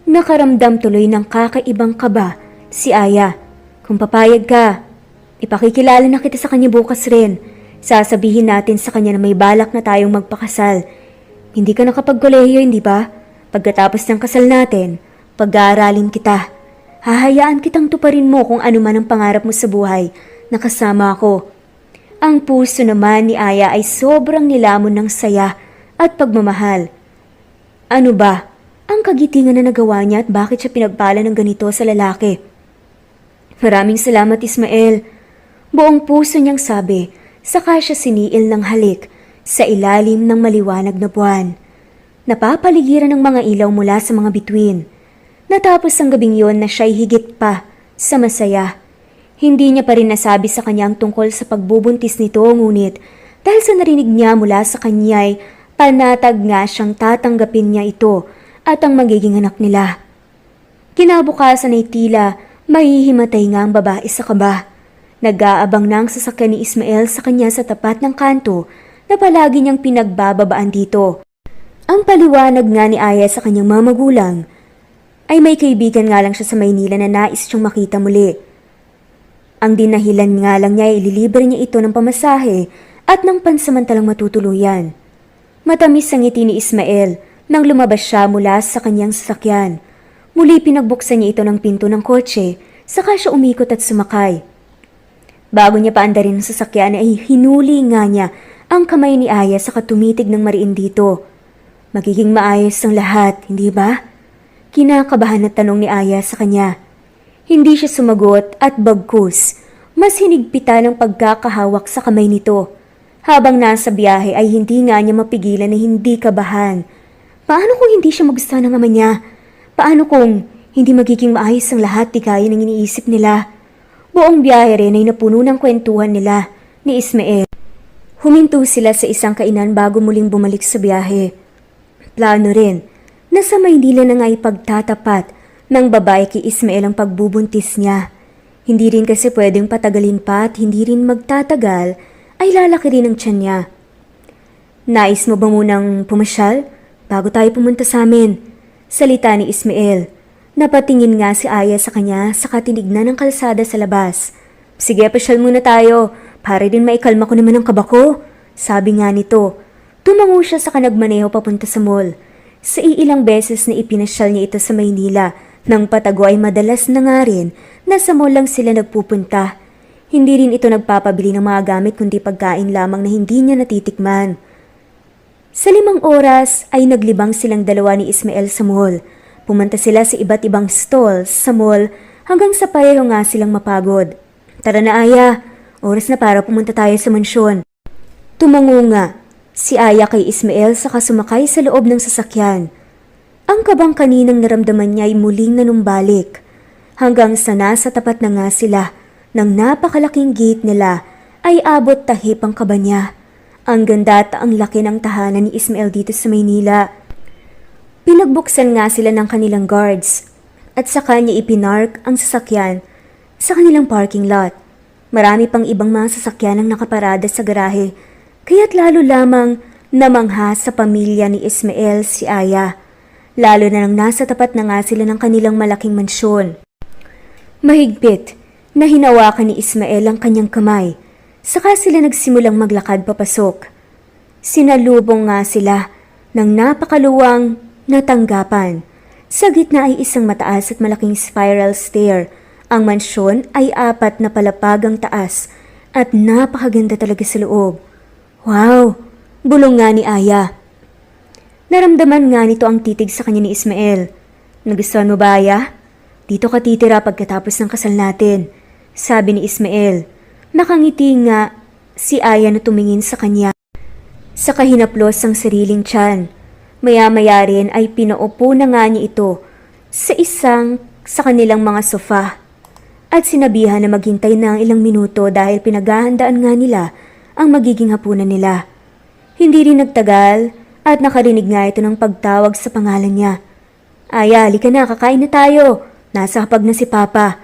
Nakaramdam tuloy ng kakaibang kaba si Aya. Kung papayag ka, ipakikilala na kita sa kanya bukas rin. Sasabihin natin sa kanya na may balak na tayong magpakasal. Hindi ka nakapagkolehiyo, hindi ba? Pagkatapos ng kasal natin, pag-aaralin kita. Hahayaan kitang tuparin mo kung ano man ang pangarap mo sa buhay na kasama ako. Ang puso naman ni Aya ay sobrang nilamon ng saya at pagmamahal. Ano ba ang kagitingan na nagawa niya at bakit siya pinagpala ng ganito sa lalaki? Maraming salamat Ismael. Buong puso niyang sabi, saka siya siniil ng halik sa ilalim ng maliwanag na buwan. Napapaligiran ng mga ilaw mula sa mga bituin. Natapos ang gabing yon na siya'y higit pa sa masaya. Hindi niya pa rin nasabi sa kanya ang tungkol sa pagbubuntis nito, ngunit dahil sa narinig niya mula sa kanya'y panatag nga siyang tatanggapin niya ito at ang magiging anak nila. Kinabukasan ay tila mahihimatay nga ang babae sa kaba. Nag-aabang na ang sasakyan ni Ismael sa kanya sa tapat ng kanto na palagi niyang pinagbababaan dito. Ang paliwanag nga ni Aya sa kanyang mga magulang ay may kaibigan nga lang siya sa Maynila na nais siyang makita muli. Ang dinahilan nga lang niya ay ililibre niya ito ng pamasahe at ng pansamantalang matutuluyan. Matamis ang ngiti ni Ismael nang lumabas siya mula sa kanyang sasakyan. Muli pinagbuksan niya ito ng pinto ng kotse, saka siya umikot at sumakay. Bago niya paandarin ang sasakyan ay hinuli nga niya ang kamay ni Aya sa katumitig ng mariin dito. Magiging maayos ang lahat, hindi ba? Kinakabahan na tanong ni Aya sa kanya. Hindi siya sumagot at bagkus, mas hinigpita ng pagkakahawak sa kamay nito. Habang nasa biyahe ay hindi nga niya mapigilan na hindi kabahan. Paano kung hindi siya magustuhan ng ama niya? Paano kung hindi magiging maayos ang lahat di gaya ng iniisip nila? Buong biyahe rin ay napuno ng kwentuhan nila ni Ismael. Huminto sila sa isang kainan bago muling bumalik sa biyahe. Plano rin na sa Maynila na nga ipagtatapat ng babae kay Ismael ang pagbubuntis niya. Hindi rin kasi pwedeng patagalin pa at hindi rin magtatagal ay lalaki rin ang tiyan niya. Nais mo ba munang pumasyal bago tayo pumunta sa amin? Salita ni Ismael. Napatingin nga si Aya sa kanya sa katinignan ng kalsada sa labas. Sige, pasyal muna tayo. Para din maikalma ko naman ang kaba ko. Sabi nga nito. Tumango siya sa kanagmaneho papunta sa mall. Sa iilang beses na ipinasyal niya ito sa Maynila, nang patago ay madalas na nga rin na sa mall lang sila nagpupunta. Hindi rin ito nagpapabili ng mga gamit kundi pagkain lamang na hindi niya natitikman. Sa 5 oras ay naglibang silang dalawa ni Ismael sa mall. Pumunta sila sa iba't ibang stalls sa mall hanggang sa pareho nga silang mapagod. Tara na Aya, oras na para pumunta tayo sa mansyon. Tumango nga si Aya kay Ismael saka sumakay sa loob ng sasakyan. Ang kabang kaninang naramdaman niya ay muling nanumbalik. Hanggang sa nasa tapat na nga sila ng napakalaking gate nila ay abot tahip ang kaba niya. Ang ganda at ang laki ng tahanan ni Ismael dito sa Maynila. Pinagbuksan nga sila ng kanilang guards at sa kanya ipinark ang sasakyan sa kanilang parking lot. Marami pang ibang mga sasakyan ang nakaparada sa garahe, kaya't lalo lamang namangha sa pamilya ni Ismael si Aya. Lalo na nang nasa tapat na nga sila ng kanilang malaking mansyon. Mahigpit na hinawakan ni Ismael ang kanyang kamay, saka sila nagsimulang maglakad papasok. Sinalubong nga sila ng napakaluwang na tanggapan. Sa gitna ay isang mataas at malaking spiral stair. Ang mansyon ay 4 na palapag ang taas at napakaganda talaga sa loob. Wow! Bulong nga ni Aya. Naramdaman nga nito ang titig sa kanya ni Ismael. Nagustuhan mo ba, Aya? Dito ka titira pagkatapos ng kasal natin, sabi ni Ismael. Nakangiti nga si Aya na tumingin sa kanya. Sa kahinaplos ang sariling tiyan. Maya-maya rin ay pinaupo na nga niya ito sa kanilang mga sofa at sinabihan na maghintay na ang ilang minuto dahil pinaghahandaan nga nila ang magiging hapunan nila. Hindi rin nagtagal at nakarinig nga ito ng pagtawag sa pangalan niya. Aya, halika na, kakain na tayo. Nasa hapag na si Papa.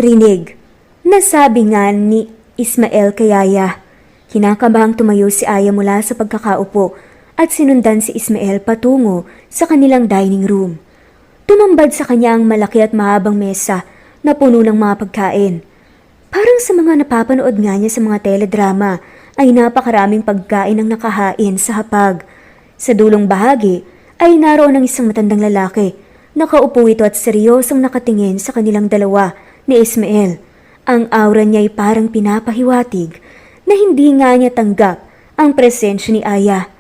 Rinig. Nasabi nga ni Ismael kay Aya. Kinakabahang tumayo si Aya mula sa pagkakaupo at sinundan si Ismael patungo sa kanilang dining room. Tumambad sa kanya ang malaki at mahabang mesa na puno ng mga pagkain. Parang sa mga napapanood nga niya sa mga teledrama ay napakaraming pagkain ang nakahain sa hapag. Sa dulong bahagi ay naroon ang isang matandang lalaki. Nakaupo ito at seryosong nakatingin sa kanilang dalawa ni Ismael. Ang aura niya ay parang pinapahiwatig na hindi nga niya tanggap ang presensya ni Aya.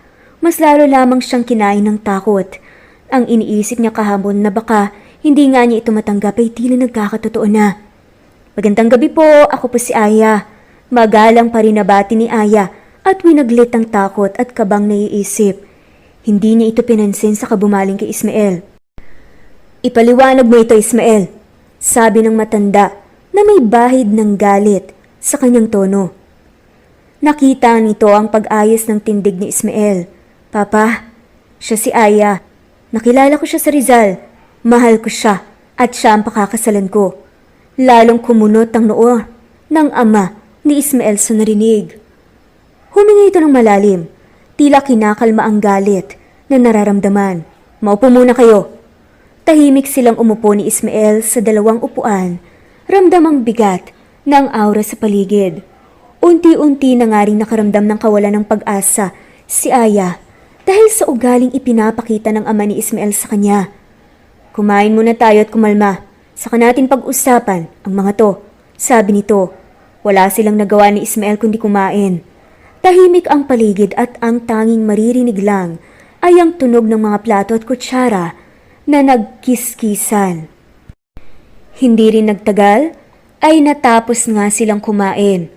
Mas lalo lamang siyang kinain ng takot. Ang iniisip niya kahapon na baka hindi nga niya ito matanggap ay tila nagkakatotoo na. Magandang gabi po, ako po si Aya. Magalang pa rin nabati ni Aya at winaglit ang takot at kabang naiisip. Hindi niya ito pinansin sa kabumaling kay Ismael. Ipaliwanag mo ito, Ismael, sabi ng matanda na may bahid ng galit sa kanyang tono. Nakita nito ang pag-ayos ng tindig ni Ismael. Papa, siya si Aya. Nakilala ko siya sa Rizal. Mahal ko siya at siya ang pakakasalan ko. Lalong kumunot ang noo ng ama ni Ismael sa narinig. Humingi ito ng malalim. Tila kinakalma ang galit na nararamdaman. Maupo muna kayo. Tahimik silang umupo ni Ismael sa dalawang upuan. Ramdamang bigat ng aura sa paligid. Unti-unti na nga rin nakaramdam ng kawalan ng pag-asa si Aya dahil sa ugaling ipinapakita ng ama ni Ismael sa kanya. Kumain muna tayo at kumalma. Saka natin pag-usapan ang mga to, sabi nito. Wala silang nagawa ni Ismael kundi kumain. Tahimik ang paligid at ang tanging maririnig lang ay ang tunog ng mga plato at kutsara na nagkiskisan. Hindi rin nagtagal ay natapos nga silang kumain.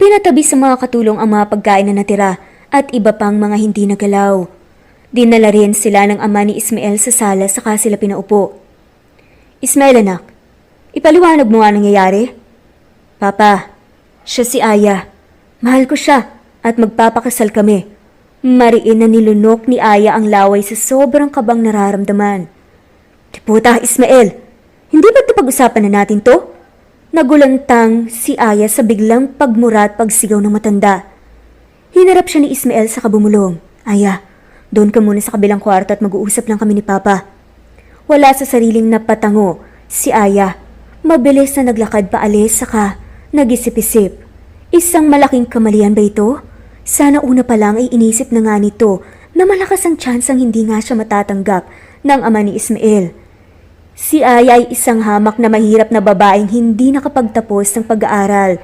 Pinatabi sa mga katulong ang mga pagkain na natira at iba pang mga hindi nagalaw. Dinala rin sila ng ama ni Ismael sa sala saka sila pinaupo. Ismael anak, ipaliwanag mo nga nangyayari? Papa, siya si Aya. Mahal ko siya at magpapakasal kami. Mariin na nilunok ni Aya ang laway sa sobrang kabang nararamdaman. Tiputa, Ismael, hindi ba't napag-usapan na natin to? Nagulantang si Aya sa biglang pagmura at pagsigaw ng matanda. Hinarap siya ni Ismael sa kabumulong. Aya, doon ka muna sa kabilang kwarto at mag-uusap lang kami ni Papa. Wala sa sariling napatango si Aya. Mabilis na naglakad paalis saka nag-isip-isip. Isang malaking kamalian ba ito? Sana una pa lang ay inisip na nga nito na malakas ang tsansang hindi nga siya matatanggap ng ama ni Ismael. Si Aya ay isang hamak na mahirap na babaeng hindi nakapagtapos ng pag-aaral.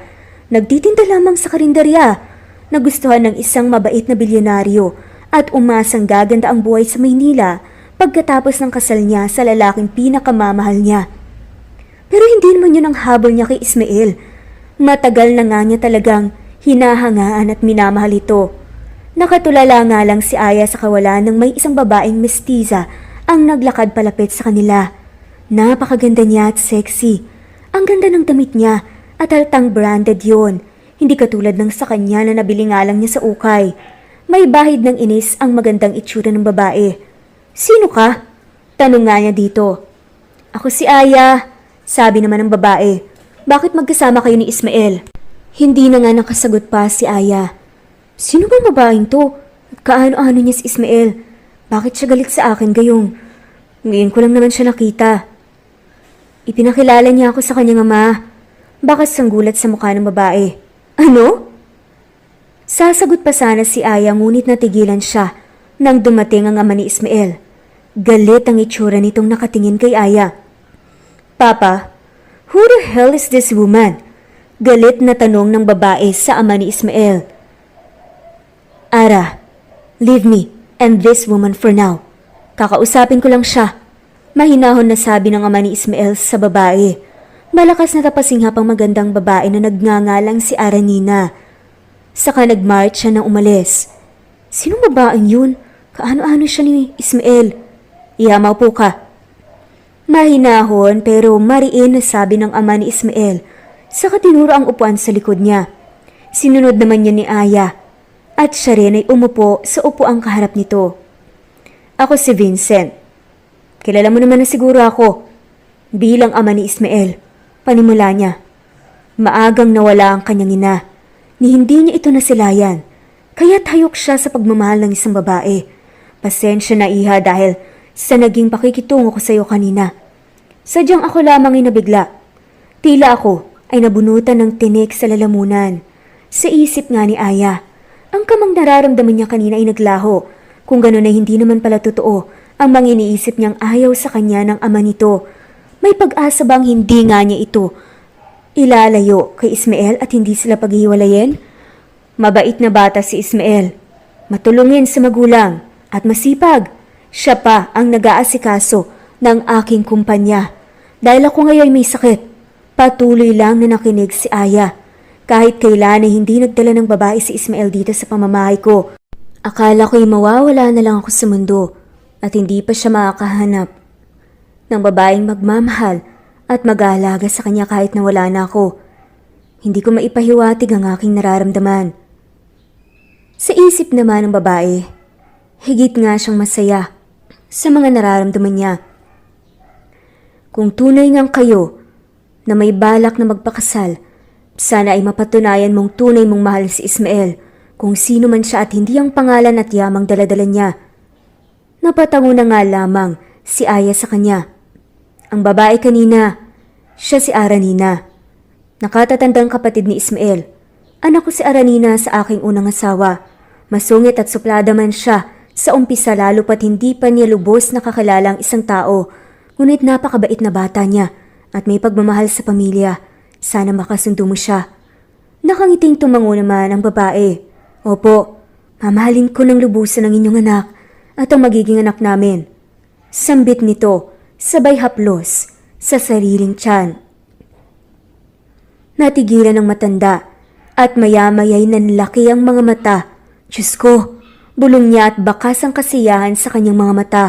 Nagtitinda lamang sa karinderya. Nagustuhan ng isang mabait na bilyonaryo at umasang gaganda ang buhay sa Maynila pagkatapos ng kasal niya sa lalaking pinakamamahal niya. Pero hindi naman yun ang habol niya kay Ismael. Matagal na nga niya talagang hinahangaan at minamahal ito. Nakatulala nga lang si Aya sa kawalan ng may isang babaeng mestiza ang naglakad palapit sa kanila. Napakaganda niya at sexy. Ang ganda ng damit niya at haltang branded yon. Hindi katulad ng sa kanya na nabili nga lang niya sa ukay. May bahid ng inis ang magandang itsura ng babae. Sino ka? Tanong nga niya dito. Ako si Aya, sabi naman ng babae. Bakit magkasama kayo ni Ismael? Hindi na nga nakasagot pa si Aya. Sino bang babaeng to? At kaano-ano niya si Ismael? Bakit siya galit sa akin gayong? Ngayon ko lang naman siya nakita. Ipinakilala niya ako sa kanyang ama. Bakas ang gulat sa mukha ng babae. Ano? Sasagot pa sana si Aya ngunit natigilan siya nang dumating ang ama ni Ismael. Galit ang itsura nitong nakatingin kay Aya. Papa, who the hell is this woman? Galit na tanong ng babae sa ama ni Ismael. Ara, leave me and this woman for now. Kakausapin ko lang siya. Mahinahon na sabi ng ama ni Ismael sa babae. Malakas na tapasinghap ang magandang babae na nagngangalang si Aranina. Saka nagmarch siya nang umalis. Sinong babaeng yun? Kaano-ano siya ni Ismael? Ihamaw po ka. Mahinahon pero mariin na sabi ng ama ni Ismael. Saka tinuro ang upuan sa likod niya. Sinunod naman niya ni Aya. At siya rin ay umupo sa upuang kaharap nito. Ako si Vincent. Kilala mo naman na siguro ako. Bilang ama ni Ismael, panimula niya. Maagang nawala ang kanyang ina. Ni hindi niya ito nasilayan. Kaya hayok siya sa pagmamahal ng isang babae. Pasensya na iha dahil sa naging pakikitungo ko sa iyo kanina. Sadyang ako lamang ay nabigla. Tila ako ay nabunutan ng tinik sa lalamunan. Sa isip nga ni Aya, ang kamang nararamdaman niya kanina ay naglaho. Kung gano'n ay hindi naman pala totoo ang mga iniisip niyang ayaw sa kanya ng ama nito. May pag-asa bang hindi nga niya ito ilalayo kay Ismael at hindi sila paghiwalayin? Mabait na bata si Ismael. Matulungin sa magulang at masipag. Siya pa ang nag-aasikaso ng aking kumpanya. Dahil ako ngayon may sakit, patuloy lang na nakinig si Aya. Kahit kailan ay hindi nagdala ng babae si Ismael dito sa pamamahay ko. Akala ko'y mawawala na lang ako sa mundo at hindi pa siya makakahanap ng babaeng magmamahal at mag-aalaga sa kanya kahit nawala na ako. Hindi ko maipahiwatig ang aking nararamdaman. Sa isip naman ng babae, higit nga siyang masaya sa mga nararamdaman niya. Kung tunay ngang kayo na may balak na magpakasal, sana ay mapatunayan mong tunay mong mahal si Ismael kung sino man siya at hindi ang pangalan at yamang daladala niya. Napatango na nga lamang si Aya sa kanya. Ang babae kanina, siya si Aranina. Nakatatandang kapatid ni Ismael. Anak ko si Aranina sa aking unang asawa. Masungit at suplada man siya sa umpisa lalo pat hindi pa niya lubos nakakilala ang isang tao. Ngunit napakabait na bata niya at may pagmamahal sa pamilya. Sana makasundo mo siya. Nakangiting tumango naman ang babae. Opo, mamahalin ko ng lubusan ang inyong anak at ang magiging anak namin. Sambit nito, sabay haplos sa sariling tiyan. Natigilan ng matanda at maya-maya'y nanlaki ang mga mata. Diyos ko, bulong niya at bakas ang kasiyahan sa kanyang mga mata.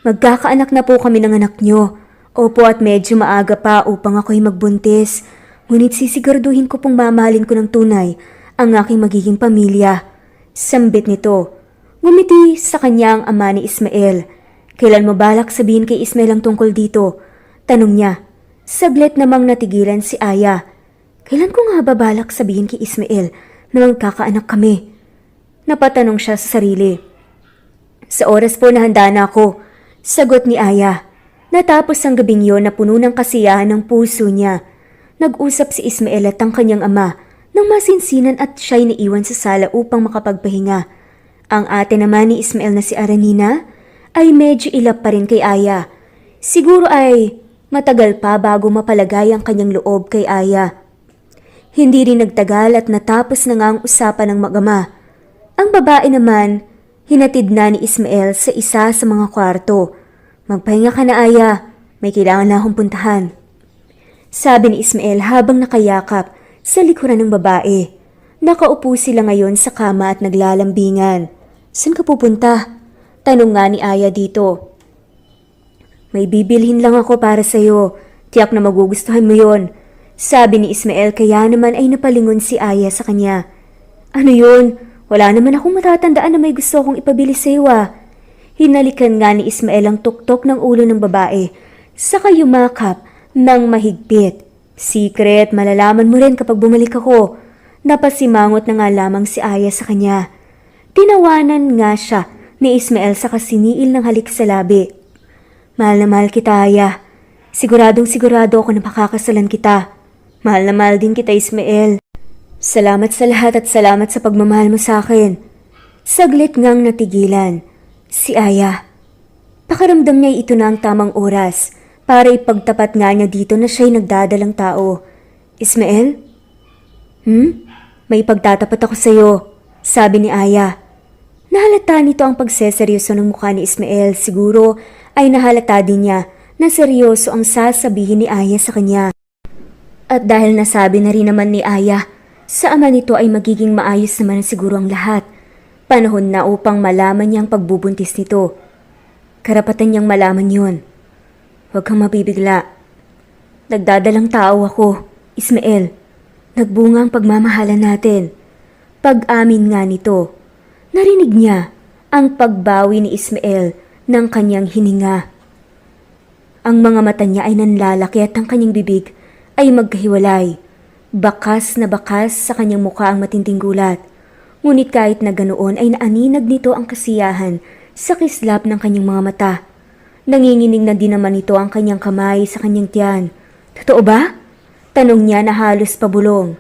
Magkakaanak na po kami ng anak niyo. Opo at medyo maaga pa upang ako'y magbuntis. Ngunit sisiguraduhin ko pong mamahalin ko ng tunay ang aking magiging pamilya. Sambit nito. Ngumiti sa kanya ang ama ni Ismael. Kailan mo balak sabihin kay Ismael ang tungkol dito? Tanong niya. Saglit namang natigilan si Aya. Kailan ko nga ba balak sabihin kay Ismael na magkakaanak kami? Napatanong siya sa sarili. Sa oras po na handa na ako, sagot ni Aya. Natapos ang gabing yon na puno ng kasiyahan ng puso niya. Nag-usap si Ismael at ang kanyang ama nang masinsinan at siya'y naiwan sa sala upang makapagpahinga. Ang ate naman ni Ismael na si Aranina ay medyo ilap pa rin kay Aya. Siguro ay matagal pa bago mapalagay ang kanyang loob kay Aya. Hindi rin nagtagal at natapos na nga ang usapan ng mag-ama. Ang babae naman, hinatid na ni Ismael sa isa sa mga kwarto. Magpahinga ka na Aya, may kailangan na akong puntahan. Sabi ni Ismael habang nakayakap sa likuran ng babae. Nakaupo sila ngayon sa kama at naglalambingan. Saan ka pupunta? Tanong nga ni Aya dito. May bibilhin lang ako para sa'yo. Tiyak na magugustuhan mo yon. Sabi ni Ismael kaya naman ay napalingon si Aya sa kanya. Ano yun? Wala naman akong matatandaan na may gusto akong ipabili sa iyo ah. Hinalikan nga ni Ismael ang tuktok ng ulo ng babae, saka yumakap ng mahigpit. Secret, malalaman mo rin kapag bumalik ako. Napasimangot na nga lamang si Aya sa kanya. Tinawanan nga siya ni Ismael sa kasiniil ng halik sa labi. Mahal na mahal kita, Aya. Siguradong sigurado ako na makakasalan kita. Mahal na mahal din kita, Ismael. Salamat sa lahat at salamat sa pagmamahal mo sa akin. Saglit ngang natigilan si Aya. Pakaramdam niya ito na ang tamang oras para ipagtapat nga niya dito na siya'y nagdadalang tao. Ismael? May pagtatapat ako sa iyo, sabi ni Aya. Nahalata nito ang pagseseryoso ng mukha ni Ismael. Siguro ay nahalata din niya na seryoso ang sasabihin ni Aya sa kanya. At dahil nasabi na rin naman ni Aya, sa ama nito ay magiging maayos naman siguro ang lahat. Panahon na upang malaman niya ang pagbubuntis nito. Karapatan niyang malaman yun. Huwag kang mabibigla. Nagdadalang tao ako, Ismael. Nagbunga ang pagmamahalan natin. Pag-amin nga nito, narinig niya ang pagbawi ni Ismael ng kanyang hininga. Ang mga mata niya ay nanlalaki at ang kanyang bibig ay magkahiwalay. Bakas na bakas sa kanyang mukha ang matinding gulat. Ngunit kahit na ganoon ay naaninag nito ang kasiyahan sa kislap ng kanyang mga mata. Nanginginig na din naman ito ang kanyang kamay sa kanyang tiyan. Totoo ba? Tanong niya na halos pabulong.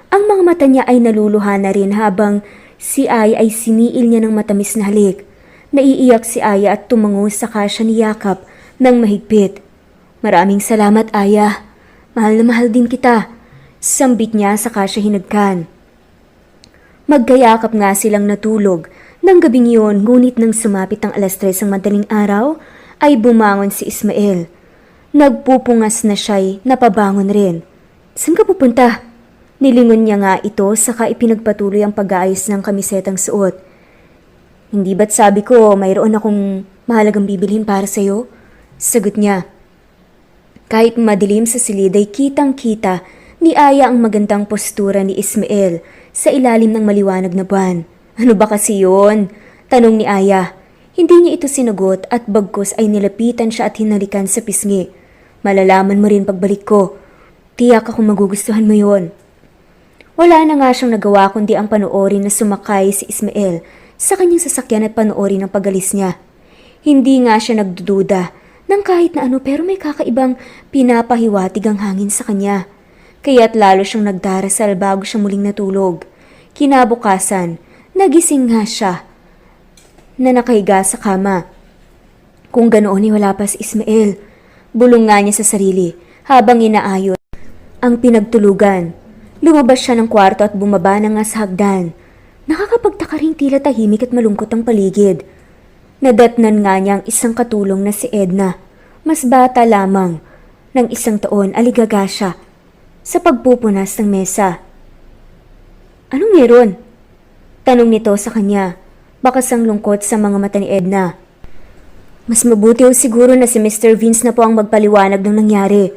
Ang mga mata niya ay naluluha na rin habang si Aya ay siniil niya ng matamis na halik. Naiiyak si Aya at tumango sa kasya ni Yakap ng mahigpit. Maraming salamat, Aya. Mahal na mahal din kita. Sambit niya sa kasya hinagkan. Magkayakap nga silang natulog ng gabing iyon, ngunit nang sumapit ang 3:00 ng madaling araw, ay bumangon si Ismael. Nagpupungas na siya'y napabangon rin. Saan ka pupunta? Nilingon niya nga ito saka ipinagpatuloy ang pag-aayos ng kamisetang suot. Hindi ba't sabi ko mayroon akong mahalagang bibilhin para sa'yo? Sagot niya. Kahit madilim sa silid ay kitang-kita ni Aya ang magandang postura ni Ismael sa ilalim ng maliwanag na buwan. Ano ba kasi yun? Tanong ni Aya. Hindi niya ito sinagot at bagkus ay nilapitan siya at hinalikan sa pisngi. Malalaman mo rin pagbalik ko. Tiyak akong magugustuhan mo yon. Wala na nga siyang nagawa kundi ang panoorin na sumakay si Ismael sa kanyang sasakyan at panoorin ang pagalis niya. Hindi nga siya nagdududa ng kahit na ano pero may kakaibang pinapahiwatig ang hangin sa kanya. Kaya't lalo siyang nagdarasal bago siya muling natulog. Kinabukasan, nagising nga siya na nakahiga sa kama. Kung ganoon ay wala pa si Ismael. Bulong nga niya sa sarili habang inaayos ang pinagtulugan. Lumabas siya ng kwarto at bumaba na nga sa hagdan. Nakakapagtaka ring tila tahimik at malungkot ang paligid. Nadatnan nga niya ang isang katulong na si Edna. Mas bata lamang, ng 1 taon, aligaga siya sa pagpupunas ng mesa. Anong meron? Tanong nito sa kanya. Bakas ang lungkot sa mga mata ni Edna. Mas mabuti ho siguro na si Mr. Vince na po ang magpaliwanag ng nangyari.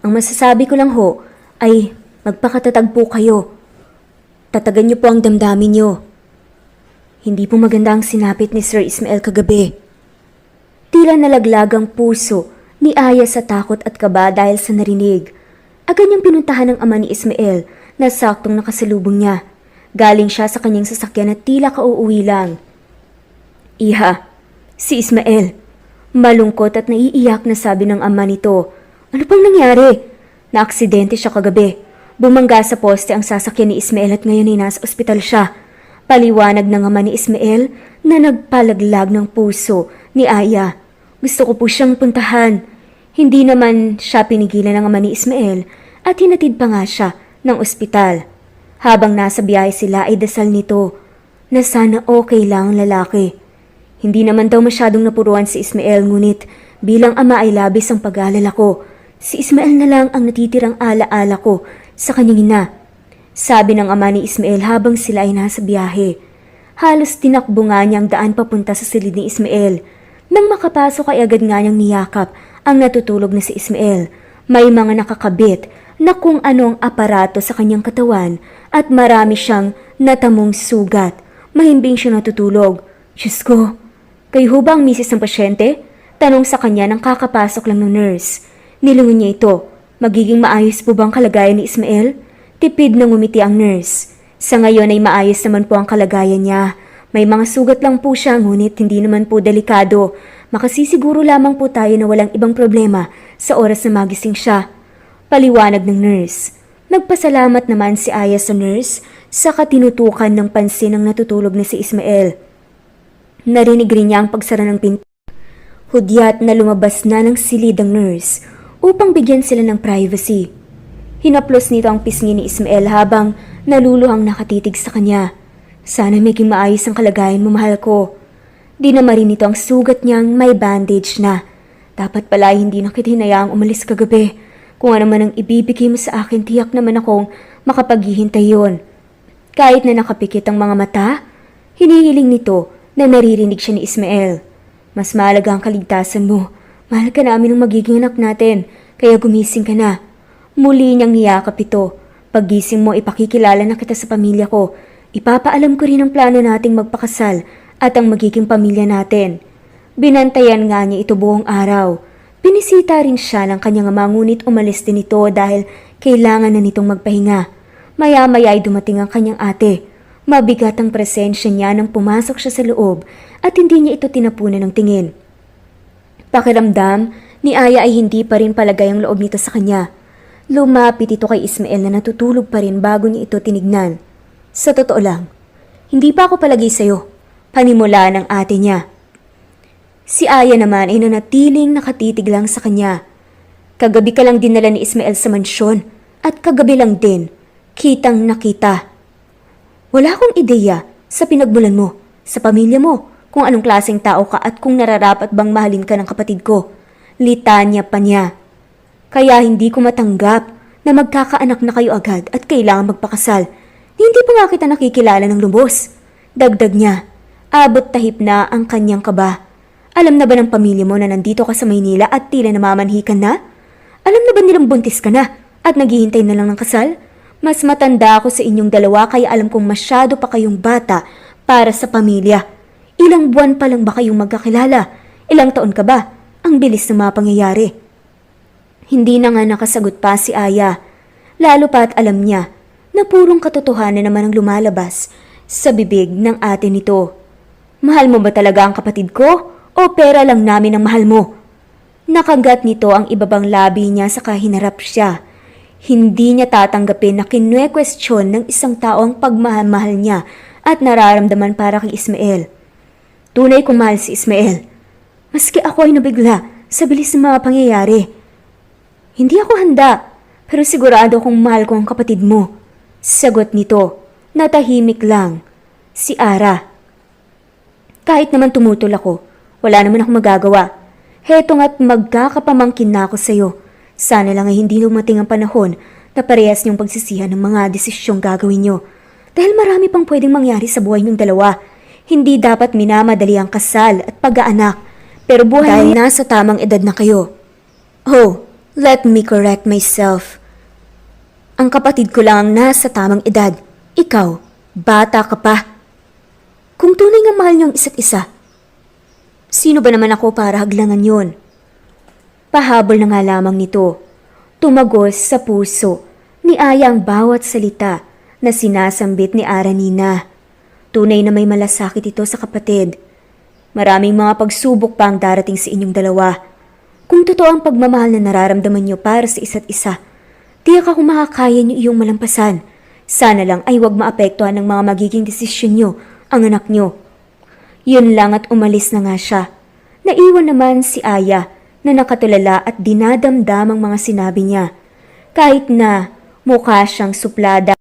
Ang masasabi ko lang ho ay magpakatatag po kayo. Tatagan niyo po ang damdamin niyo. Hindi po maganda ang sinapit ni Sir Ismael kagabi. Tila nalaglag ang puso ni Aya sa takot at kaba dahil sa narinig. Agad niyang pinuntahan ng ama ni Ismael na saktong nakasalubong niya. Galing siya sa kanyang sasakyan at tila kauuwi lang. Iha, si Ismael. Malungkot at naiiyak na sabi ng ama nito. Ano pang nangyari? Naaksidente siya kagabi. Bumangga sa poste ang sasakyan ni Ismael at ngayon ay nasa ospital siya. Paliwanag ng ama ni Ismael na nagpalaglag ng puso ni Aya. Gusto ko po siyang puntahan. Hindi naman siya pinigilan ng ama ni Ismael at hinatid pa nga siya ng ospital. Habang nasa biyahe sila ay dasal nito na sana okay lang ang lalaki. Hindi naman daw masyadong napuruan si Ismael ngunit bilang ama ay labis ang pag-aalala ko. Si Ismael na lang ang natitirang alaala ko sa kanyang ina. Sabi ng ama ni Ismael habang sila ay nasa biyahe. Halos tinakbo nga niya ang daan papunta sa silid ni Ismael. Nang makapasok ay agad nga niyang niyakap ang natutulog na si Ismael. May mga nakakabit na kung anong aparato sa kanyang katawan at marami siyang natamong sugat. Mahimbing siya natutulog. Diyos ko, kayo ho ba ang misis ng pasyente? Tanong sa kanya nang kakapasok lang ng nurse. Nilingon niya ito. Magiging maayos po bang kalagayan ni Ismael? Tipid na ngumiti ang nurse. Sa ngayon ay maayos naman po ang kalagayan niya. May mga sugat lang po siya, ngunit hindi naman po delikado. Makasisiguro lamang po tayo na walang ibang problema sa oras na magising siya. Paliwanag ng nurse. Nagpasalamat naman si Aya sa nurse sa katinutukan ng pansin ng natutulog na si Ismael. Narinig rin niya ang pagsara ng pinto. Hudyat na lumabas na ng silid ang nurse upang bigyan sila ng privacy. Hinaplos nito ang pisngi ni Ismael habang naluluhang nakatitig sa kanya. Sana maging maayos ang kalagayan mo, mahal ko. Di na marin nito ang sugat niyang may bandage na. Dapat pala hindi na kita hinayaang umalis kagabi. Kung ano man ang ibibigay mo sa akin, tiyak naman akong makapaghihintay yon. Kahit na nakapikit ang mga mata, hinihiling nito na naririnig siya ni Ismael. Mas mahalaga ang kaligtasan mo. Mahal ka namin ng magiging anak natin, kaya gumising ka na. Muli niyang niyakap ito. Paggising mo, ipakikilala na kita sa pamilya ko. Ipapaalam ko rin ang plano nating magpakasal at ang magiging pamilya natin. Binantayan nga niya ito buong araw. Pinisita rin siya ng kanyang ama, ngunit umalis din ito dahil kailangan na nitong magpahinga. Maya-maya ay dumating ang kanyang ate. Mabigat ang presensya niya nang pumasok siya sa loob at hindi niya ito tinapunan ng tingin. Pakiramdam ni Aya ay hindi pa rin palagay ang loob nito sa kanya. Lumapit ito kay Ismael na natutulog pa rin bago niya ito tinignan. Sa totoo lang, hindi pa ako palagi sa'yo. Panimula ng ate niya. Si Aya naman ay nanatiling nakatitig lang sa kanya. Kagabi ka lang dinala ni Ismael sa mansyon at kagabi lang din, kitang nakita. Wala akong ideya sa pinagmulan mo, sa pamilya mo, kung anong klaseng tao ka at kung nararapat bang mahalin ka ng kapatid ko. Litanya pa niya. Kaya hindi ko matanggap na magkakaanak na kayo agad at kailangan magpakasal. Hindi pa nga kita nakikilala ng lubos. Dagdag niya, abot tahip na ang kanyang kaba. Alam na ba ng pamilya mo na nandito ka sa Maynila at tila namamanhikan na? Alam na ba nilang buntis ka na at naghihintay na lang ng kasal? Mas matanda ako sa inyong dalawa kaya alam kong masyado pa kayong bata para sa pamilya. Ilang buwan pa lang ba kayong magkakilala? Ilang taon ka ba? Ang bilis ng mga pangyayari. Hindi na nga nakasagot pa si Aya. Lalo pa at alam niya na purong katotohanan naman ang lumalabas sa bibig ng ate nito. Mahal mo ba talaga ang kapatid ko o pera lang namin ang mahal mo? Nakagat nito ang ibabang labi niya sa kahinarap siya. Hindi niya tatanggapin na kinwe-question ng isang tao ang pagmamahal niya at nararamdaman para kay Ismael. Tunay kong mahal si Ismael. Maski ako ay nabigla sa bilis ng mga pangyayari. Hindi ako handa, pero sigurado kong mahal ko ang kapatid mo. Sagot nito, natahimik lang. Si Ara. Kahit naman tumutol ako, wala naman akong magagawa. Heto nga't magkakapamangkin na ako sa'yo. Sana lang ay hindi lumating ang panahon na parehas niyong pagsisihan ng mga desisyong gagawin niyo. Dahil marami pang pwedeng mangyari sa buhay niyong dalawa. Hindi dapat minamadali ang kasal at pag-aanak. Pero buhay dahil nasa tamang edad na kayo. Oh, let me correct myself. Ang kapatid ko lang ang nasa tamang edad. Ikaw, bata ka pa. Kung tunay nga mahal niyong isa't isa, sino ba naman ako para haglangan yon? Pahabol na nga lamang nito. Tumagos sa puso ni Aya ang bawat salita na sinasambit ni Aranina. Tunay na may malasakit ito sa kapatid. Maraming mga pagsubok pa ang darating sa inyong dalawa. Kung totoo ang pagmamahal na nararamdaman niyo para sa isa't isa, tiyak ako makakaya niyo iyong malampasan. Sana lang ay huwag maapektuhan ng mga magiging desisyon niyo ang anak niyo. Yun lang at umalis na nga siya. Naiwan naman si Aya na nakatulala at dinadamdam ang mga sinabi niya. Kahit na mukha siyang suplada,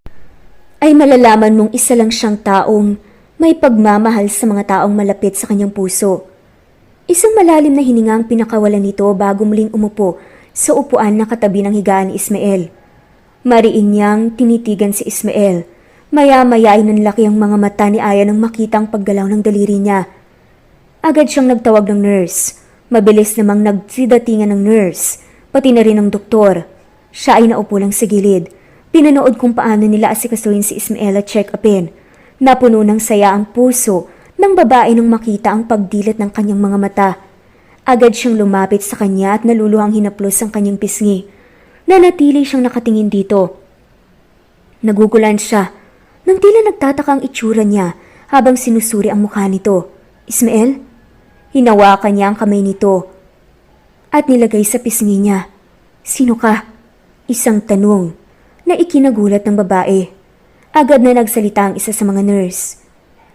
ay malalaman mong isa lang siyang taong may pagmamahal sa mga taong malapit sa kanyang puso. Isang malalim na hininga ang pinakawalan nito bago muling umupo sa upuan na katabi ng higaan ni Ismael. Mariin niyang tinitigan si Ismael. Maya-maya ay nanlaki ang mga mata ni Aya nang makita ang paggalaw ng daliri niya. Agad siyang nagtawag ng nurse. Mabilis namang nagsidatingan ng nurse, pati na rin ng doktor. Siya ay naupo lang sa gilid. Pinanood kung paano nila asikasuhin si Ismael at check-upin. Napuno ng saya ang puso ng babae nang makita ang pagdilat ng kanyang mga mata. Agad siyang lumapit sa kanya at naluluhang hinaplos ang kanyang pisngi. Nanatili siyang nakatingin dito. Nagugulan siya nang tila nagtataka ang itsura niya habang sinusuri ang mukha nito. Ismael? Hinawakan niya ang kamay nito at nilagay sa pisngi niya. Sino ka? Isang tanong na ikinagulat ng babae. Agad na nagsalita ang isa sa mga nurse.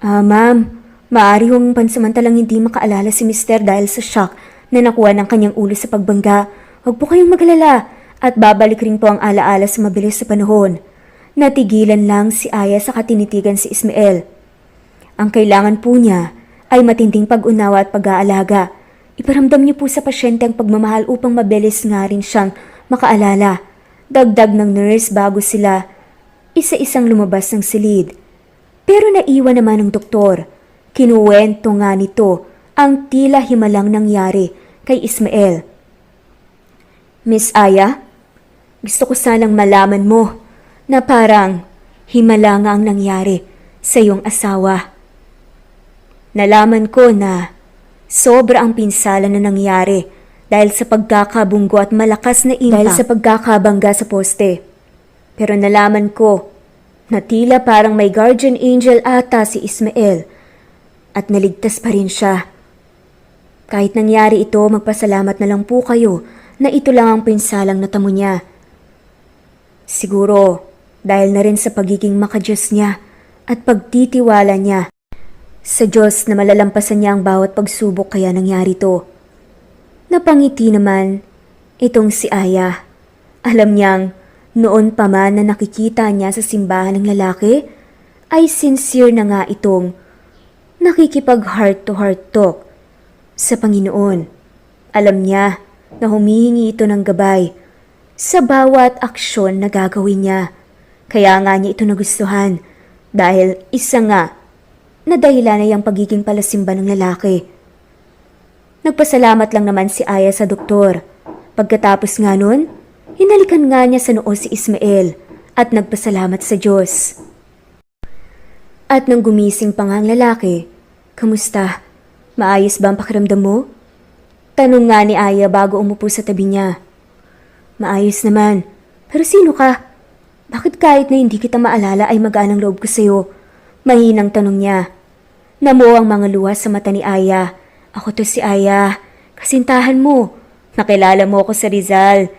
Ma'am, maaari hong pansamantalang hindi makaalala si Mister dahil sa shock na nakuha ng kanyang ulo sa pagbangga. Huwag po kayong magalala at babalik rin po ang alaala sa mabilis sa panahon. Natigilan lang si Aya sa katinitigan si Ismael. Ang kailangan po niya ay matinding pag-unawa at pag-aalaga. Iparamdam niyo po sa pasyente ang pagmamahal upang mabilis nga rin siyang makaalala. Dagdag ng nurse bago sila isa-isang lumabas ng silid. Pero naiwan naman ng doktor. Kinuwento nga nito ang tila himalang nangyari kay Ismael. Miss Aya, gusto ko sanang malaman mo na parang himala nga ang nangyari sa iyong asawa. Nalaman ko na sobra ang pinsala na nangyari dahil sa pagkakabunggo at malakas na impact dahil sa pagkakabangga sa poste. Pero nalaman ko na tila parang may guardian angel ata si Ismael at naligtas pa rin siya. Kahit nangyari ito, magpasalamat na lang po kayo na ito lang ang pinsalang natamo niya. Siguro dahil na rin sa pagiging makadiyos niya at pagtitiwala niya sa Diyos na malalampasan niya ang bawat pagsubok kaya nangyari to. Napangiti naman itong si Aya. Alam niyang noon pa man na nakikita niya sa simbahan ng lalaki, ay sincere na nga itong nakikipag heart-to-heart talk sa Panginoon. Alam niya na humihingi ito ng gabay sa bawat aksyon na gagawin niya. Kaya nga niya ito nagustuhan dahil isa nga na dahilan ay ang pagiging palasimba ng lalaki. Nagpasalamat lang naman si Aya sa doktor. Pagkatapos nga nun, hinalikan nga niya sa noo si Ismael at nagpasalamat sa Diyos. At nang gumising pa nga ang lalaki, kamusta? Maayos ba ang pakiramdam mo? Tanong nga ni Aya bago umupo sa tabi niya. Maayos naman. Pero sino ka? Bakit kahit na hindi kita maalala ay magaan ang loob ko sa'yo? Mahinang tanong niya. Namuo ang mga luha sa mata ni Aya. Ako to si Aya. Kasintahan mo. Nakilala mo ako sa Rizal.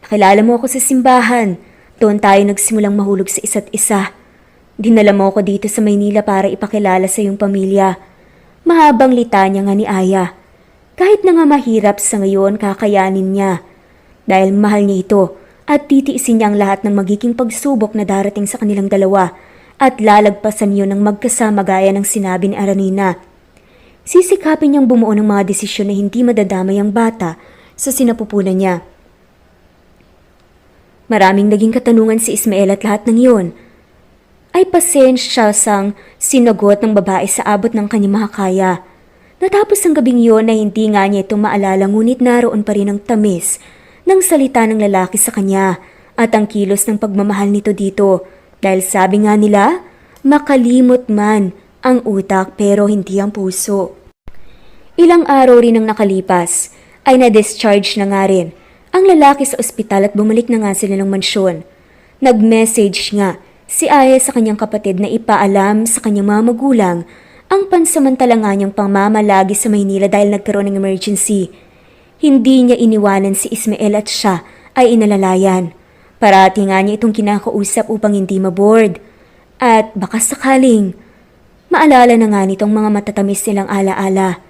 Nakilala mo ako sa simbahan. Doon tayo nagsimulang mahulog sa isa't isa. Dinala mo ako dito sa Maynila para ipakilala sa iyong pamilya. Mahabang litanya nga ni Aya. Kahit na nga mahirap sa ngayon, kakayanin niya. Dahil mahal niya ito at titiisin niya ang lahat ng magiging pagsubok na darating sa kanilang dalawa at lalagpasan yun ng magkasama gaya ng sinabi ni Aranina. Sisikapin niyang bumuo ng mga desisyon na hindi madadamay ang bata sa sinapupunan niya. Maraming naging katanungan si Ismael at lahat ng iyon ay pasensya sang sinagot ng babae sa abot ng kanyang makakaya. Natapos ang gabing iyon na hindi nga niya ito maalala ngunit naroon pa rin ang tamis ng salita ng lalaki sa kanya at ang kilos ng pagmamahal nito dito dahil sabi nga nila, makalimot man ang utak pero hindi ang puso. Ilang araw rin ang nakalipas ay na-discharge na nga rin ang lalaki sa ospital at bumalik na nga sila ng mansyon. Nag-message nga si Aya sa kanyang kapatid na ipaalam sa kanyang mga magulang ang pansamantala nga niyang pamamalagi sa Maynila dahil nagkaroon ng emergency. Hindi niya iniwanan si Ismael at siya ay inalalayan. Parati nga niya itong kinakausap upang hindi maboard. At baka sakaling maalala na nga nitong mga matatamis nilang alaala.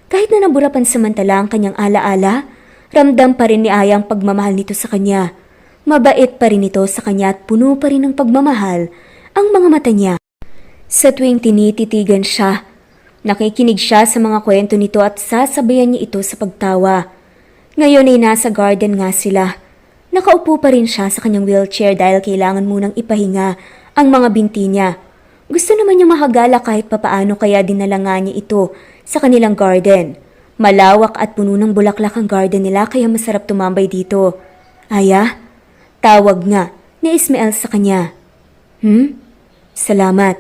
Kahit na nabura pansamantala ang kanyang alaala, ramdam pa rin ni Aya ang pagmamahal nito sa kanya. Mabait pa rin ito sa kanya at puno pa rin ng pagmamahal ang mga mata niya. Sa tuwing tinititigan siya, nakikinig siya sa mga kwento nito at sasabayan niya ito sa pagtawa. Ngayon ay nasa garden nga sila. Nakaupo pa rin siya sa kanyang wheelchair dahil kailangan munang ipahinga ang mga binti niya. Gusto naman niya mahagala kahit papaano kaya dinala nga niya ito sa kanilang garden. Malawak at puno ng bulaklak ang garden nila kaya masarap tumambay dito. Aya, Tawag nga ni Ismael sa kanya. Salamat.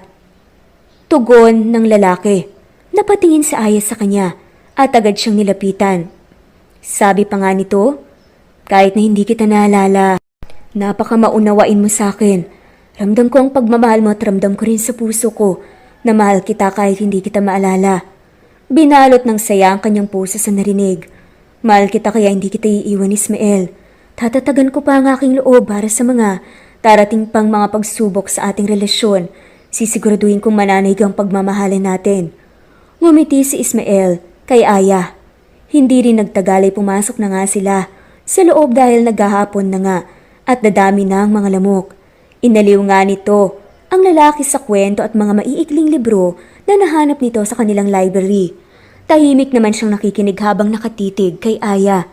Tugon ng lalaki. Napatingin si Aya sa kanya at agad siyang nilapitan. Sabi pa nga nito, kahit na hindi kita naalala, napaka maunawain mo sa akin. Ramdam ko ang pagmamahal mo at ramdam ko rin sa puso ko na mahal kita kahit hindi kita maalala. Binalot ng saya ang kanyang puso sa narinig. Mahal kita kaya hindi kita iiwan, Ismael. Tatatagan ko pa ang aking loob para sa mga darating pang mga pagsubok sa ating relasyon. Sisiguraduhin kong mananaig ang pagmamahalan natin. Ngumiti si Ismael kay Aya. Hindi rin nagtagal ay pumasok na nga sila sa loob dahil naghahapon na nga at dadami na ang mga lamok. Inaliw nga nito ang lalaki sa kwento at mga maiikling libro na nahanap nito sa kanilang library. Tahimik naman siyang nakikinig habang nakatitig kay Aya.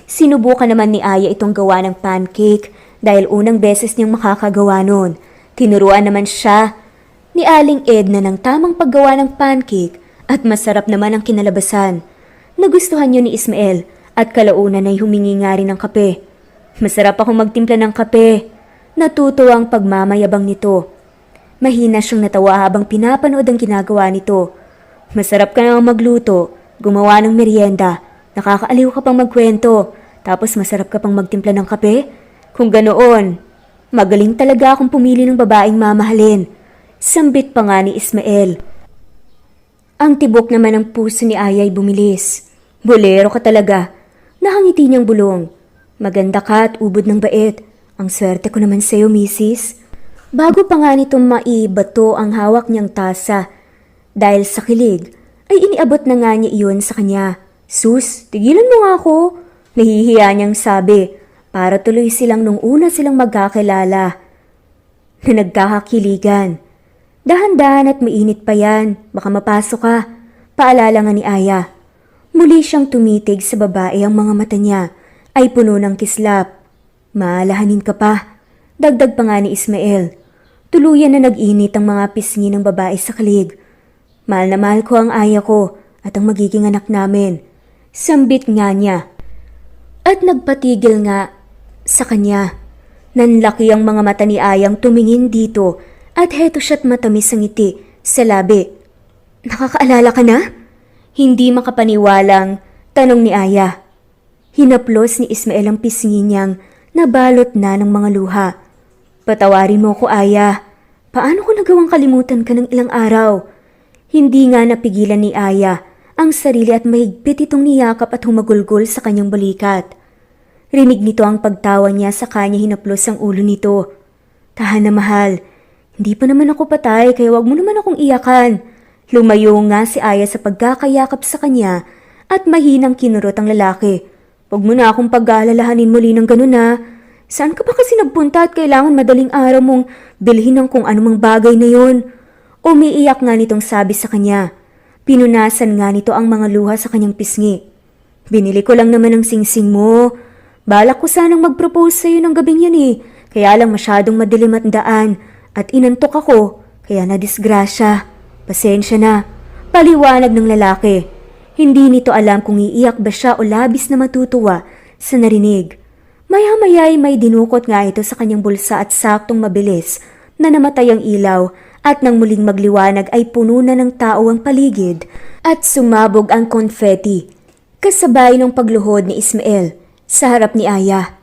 Sinubukan naman ni Aya itong gawa ng pancake dahil unang beses niyang makakagawa nun. Tinuruan naman siya ni Aling Edna ng tamang paggawa ng pancake at masarap naman ang kinalabasan. Nagustuhan yun ni Ismael at kalaunan ay humingi nga rin ng kape. Masarap akong magtimpla ng kape. Natuto ang pagmamayabang nito. Mahina siyang natawa habang pinapanood ang ginagawa nito. Masarap ka namang magluto, gumawa ng merienda, nakakaaliw ka pang magkwento, tapos masarap ka pang magtimpla ng kape? Kung ganoon, magaling talaga akong pumili ng babaeng mamahalin. Sambit pa nga ni Ismael. Ang tibok naman ng puso ni Aya ay bumilis. Bolero ka talaga. Nakangiti niyang bulong. Maganda ka at ubod ng bait. Ang swerte ko naman sa'yo, misis. Bago pa nga nitong maibato ang hawak niyang tasa. Dahil sa kilig, ay iniabot na nga niya iyon sa kanya. Sus, tigilan mo nga ako. Nahihiya niyang sabi, para tuloy silang nung una silang magkakilala. Na nagkakakiligan. Dahan-dahan at mainit pa yan, baka mapasok ka. Paalala nga ni Aya. Muli siyang tumitig sa babae, ang mga mata niya ay puno ng kislap. Maalahanin ka pa. Dagdag pa nga ni Ismael. Tuluyan na nag-init ang mga pisngi ng babae sa kilig. Mahal na mahal ko ang Aya ko at ang magiging anak namin. Sambit nga niya. At nagpatigil nga sa kanya. Nanlaki ang mga mata ni Ayang tumingin dito at heto siya't matamis ang ngiti sa labi. Nakakaalala ka na? Hindi makapaniwalang tanong ni Aya. Hinaplos ni Ismael ang pisngi niyang nabalot na ng mga luha. Patawarin mo ko, Aya. Paano ko nagawang kalimutan ka ng ilang araw? Hindi nga napigilan ni Aya ang sarili at mahigpit itong niyakap at humagulgol sa kanyang balikat. Rinig nito ang pagtawa niya sa kanya hinaplos ang ulo nito. Tahan na mahal, hindi pa naman ako patay kaya wag mo naman akong iyakan. Lumayo nga si Aya sa pagkakayakap sa kanya at mahinang kinurot ang lalaki. Huwag mo na akong pag-aalalahanin muli ng ganun ha. Saan ka ba kasi nagpunta at kailangan madaling araw mong bilhin ng kung anumang bagay na yon? Umiiyak nga nitong sabi sa kanya. Pinunasan nga nito ang mga luha sa kanyang pisngi. Binili ko lang naman ang singsing mo. Balak ko sanang mag-propose sa'yo ng gabing yan eh. Kaya lang masyadong madilim at daan at inantok ako kaya nadisgrasya. Pasensya na. Paliwanag ng lalaki. Hindi nito alam kung iiyak ba siya o labis na matutuwa sa narinig. Maya-maya ay may dinukot nga ito sa kanyang bulsa at saktong mabilis na namatay ang ilaw at nang muling magliwanag ay puno na ng tao ang paligid at sumabog ang konfeti. Kasabay ng pagluhod ni Ismael sa harap ni Aya.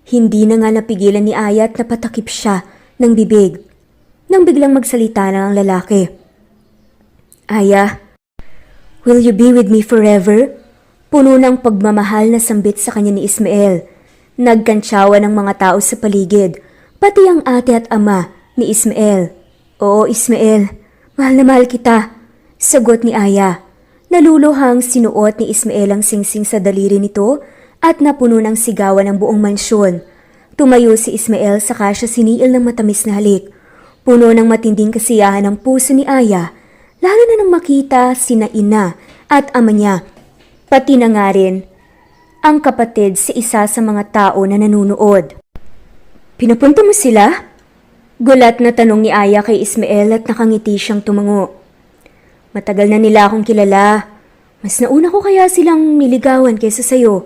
Hindi na nga napigilan ni Aya at napatakip siya ng bibig. Nang biglang magsalita na ang lalaki. Aya, will you be with me forever? Puno ng pagmamahal na sambit sa kanya ni Ismael. Nagkantsawa ng mga tao sa paligid, pati ang ate at ama ni Ismael. Oo, Ismael, mahal na mahal kita, sagot ni Aya. Naluluhang sinuot ni Ismael ang singsing sa daliri nito at napuno ng sigawan ng buong mansyon. Tumayo si Ismael saka siya siniil ng matamis na halik. Puno ng matinding kasiyahan ang puso ni Aya, lalo na nang makita sina ina at ama niya. Pati na nga rin ang kapatid si isa sa mga tao na nanunood. Pinapunta mo sila? Gulat na tanong ni Aya kay Ismael at nakangiti siyang tumango. Matagal na nila akong kilala. Mas nauna ko kaya silang niligawan kaysa sayo.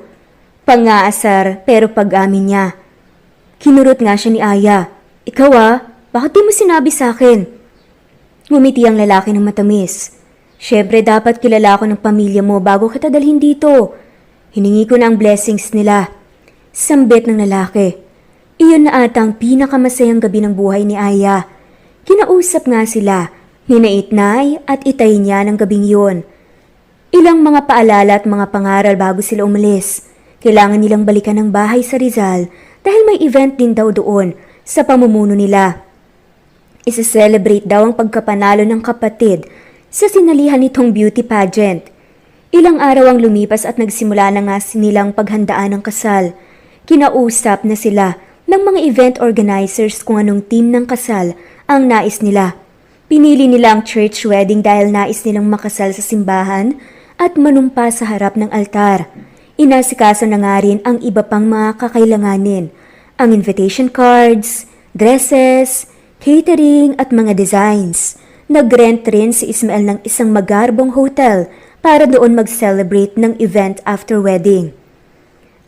Pangaasar pero pag-amin niya. Kinurot nga siya ni Aya. Ikaw bakit di mo sinabi sa akin? Ngumiti ang lalaki ng matamis. Syempre dapat kilala ko ng pamilya mo bago kita dalhin dito. Hiningi ko na ang blessings nila. Sambit ng lalaki. Iyon na ata ang pinakamasayang gabi ng buhay ni Aya. Kinausap nga sila, nina Itnay at Itay niya ng gabing yun. Ilang mga paalala at mga pangaral bago sila umalis. Kailangan nilang balikan ang bahay sa Rizal dahil may event din daw doon sa pamumuno nila. Isa-celebrate daw ang pagkapanalo ng kapatid sa sinalihan nitong beauty pageant. Ilang araw ang lumipas at nagsimula na nga nilang paghandaan ng kasal. Kinausap na sila ng mga event organizers kung anong team ng kasal ang nais nila. Pinili nila ang church wedding dahil nais nilang makasal sa simbahan at manumpa sa harap ng altar. Inasikaso na nga rin ang iba pang mga kakailanganin, ang invitation cards, dresses, catering at mga designs. Nag-rent rin si Ismael ng isang magarbong hotel para doon mag-celebrate ng event after wedding.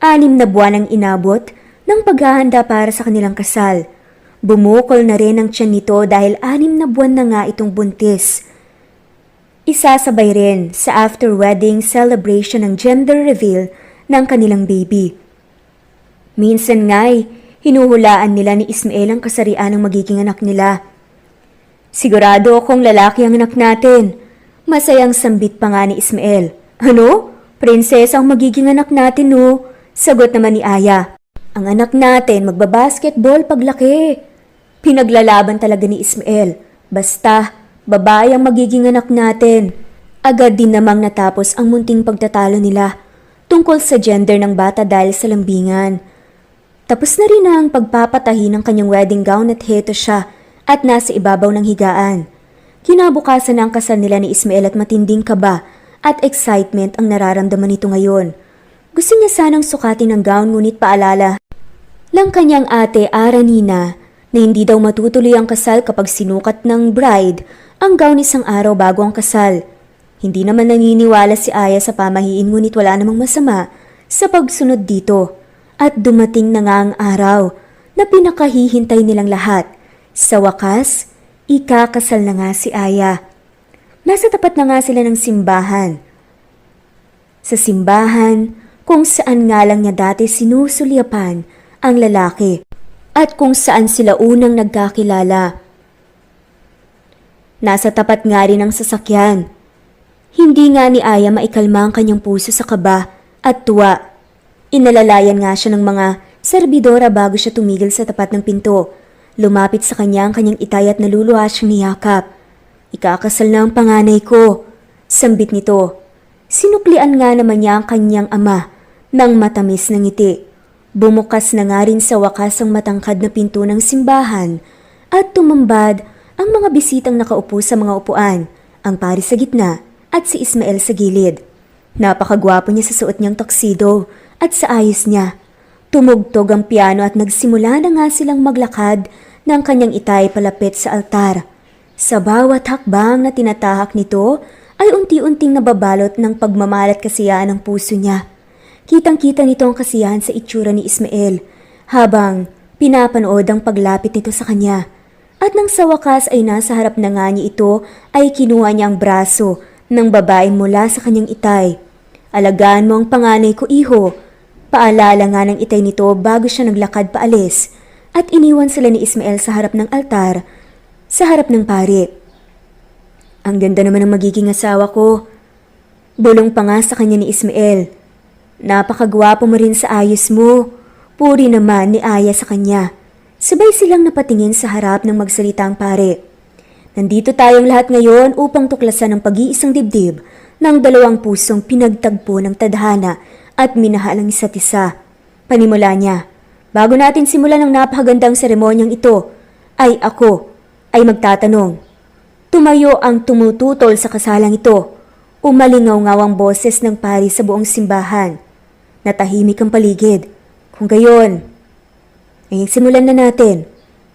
6 na buwan ang inabot ng paghahanda para sa kanilang kasal. Bumukol na rin ang tiyan nito dahil 6 na buwan na nga itong buntis. Isasabay rin sa after-wedding celebration ng gender reveal ng kanilang baby. Minsan nga'y hinuhulaan nila ni Ismael ang kasarian ng magiging anak nila. Sigurado akong lalaki ang anak natin. Masayang sambit pa nga ni Ismael. Ano? Prinsesa ang magiging anak natin no? Sagot naman ni Aya. Ang anak natin magbabasketball paglaki. Pinaglalaban talaga ni Ismael. Basta, babae ang magiging anak natin. Agad din namang natapos ang munting pagtatalo nila tungkol sa gender ng bata dahil sa lambingan. Tapos na rin ang pagpapatahi ng kanyang wedding gown at heto siya at nasa ibabaw ng higaan. Kinabukasan na ang kasal nila ni Ismael at matinding kaba at excitement ang nararamdaman nito ngayon. Gusto niya sanang sukatin ang gown ngunit paalala lang kanyang ate Aranina na hindi daw matutuloy ang kasal kapag sinukat ng bride ang gown isang araw bago ang kasal. Hindi naman naniniwala si Aya sa pamahiin ngunit wala namang masama sa pagsunod dito. At dumating na nga ang araw na pinakahihintay nilang lahat. Sa wakas, ikakasal na nga si Aya. Nasa tapat na nga sila ng simbahan. Sa simbahan, kung saan nga lang niya dati sinusulyapan ang lalaki at kung saan sila unang nagkakilala. Nasa tapat nga rin ang sasakyan. Hindi nga ni Aya maikalma ang kanyang puso sa kaba at tuwa. Inalalayan nga siya ng mga serbidora bago siya tumigil sa tapat ng pinto. Lumapit sa kanya ang kanyang itay at naluluha siyang niyakap. Ikakasal na ang panganay ko. Sambit nito. Sinuklian nga naman niya ang kanyang ama ng matamis na ngiti. Bumukas na nga rin sa wakas ang matangkad na pinto ng simbahan at tumambad ang mga bisitang nakaupo sa mga upuan, ang pari sa gitna at si Ismael sa gilid. Napakagwapo niya sa suot niyang tuxedo at sa ayos niya. Tumugtog ang piano at nagsimula na nga silang maglakad ng kanyang itay palapit sa altar. Sa bawat hakbang na tinatahak nito ay unti-unting nababalot ng pagmamahal at kasiyahan ng puso niya. Kitang-kita nito ang kasiyahan sa itsura ni Ismael habang pinapanood ang paglapit nito sa kanya. At nang sa wakas ay nasa harap na nga niya ito ay kinuha niya ang braso ng babae mula sa kanyang itay. Alagaan mo ang panganay ko, iho. Paalala nga ng itay nito bago siya naglakad paalis at iniwan sila ni Ismael sa harap ng altar, sa harap ng pari. Ang ganda naman ng magiging asawa ko. Bulong pa nga sa kanya ni Ismael. Napakagwapo mo rin sa ayos mo. Puri naman ni Aya sa kanya. Sabay silang napatingin sa harap ng magsalitang pare. Nandito tayong lahat ngayon upang tuklasan ang pag-iisang dibdib ng dalawang pusong pinagtagpo ng tadhana at minahal ang isa't isa. Panimula niya, bago natin simulan ang napakagandang seremonyang ito, ay ako ay magtatanong. Tumayo ang tumututol sa kasalang ito. Umalingaw-ngaw ang boses ng pari sa buong simbahan. Natahimik ang paligid. Kung gayon, ay simulan na natin.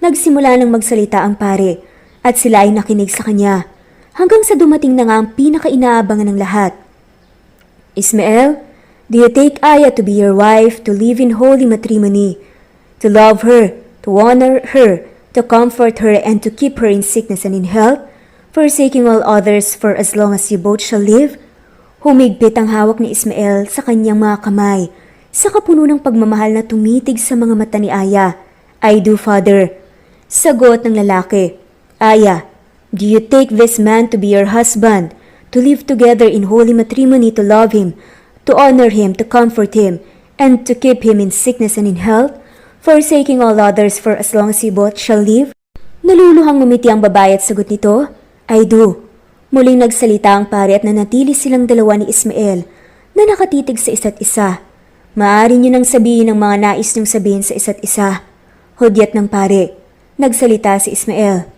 Nagsimula ng magsalita ang pare at sila ay nakinig sa kanya hanggang sa dumating na nga ang pinaka-inaabangan ng lahat. Ismael, do you take Aya to be your wife to live in holy matrimony? to love her, to honor her, to comfort her, and to keep her in sickness and in health, forsaking all others for as long as you both shall live? Humigpit ang hawak ni Ismael sa kanyang mga kamay, sa kapuno ng pagmamahal na tumitig sa mga mata ni Aya. I do, Father. Sagot ng lalaki. Aya, do you take this man to be your husband, to live together in holy matrimony, to love him, to honor him, to comfort him, and to keep him in sickness and in health, forsaking all others for as long as you both shall live? Naluluhang ngumiti ang babae at sagot nito, I do. Muling nagsalita ang pare at nanatili silang dalawa ni Ismael na nakatitig sa isa't isa. Maaari niyo nang sabihin ang mga nais niyong sabihin sa isa't isa. Hudyat ng pare. Nagsalita si Ismael.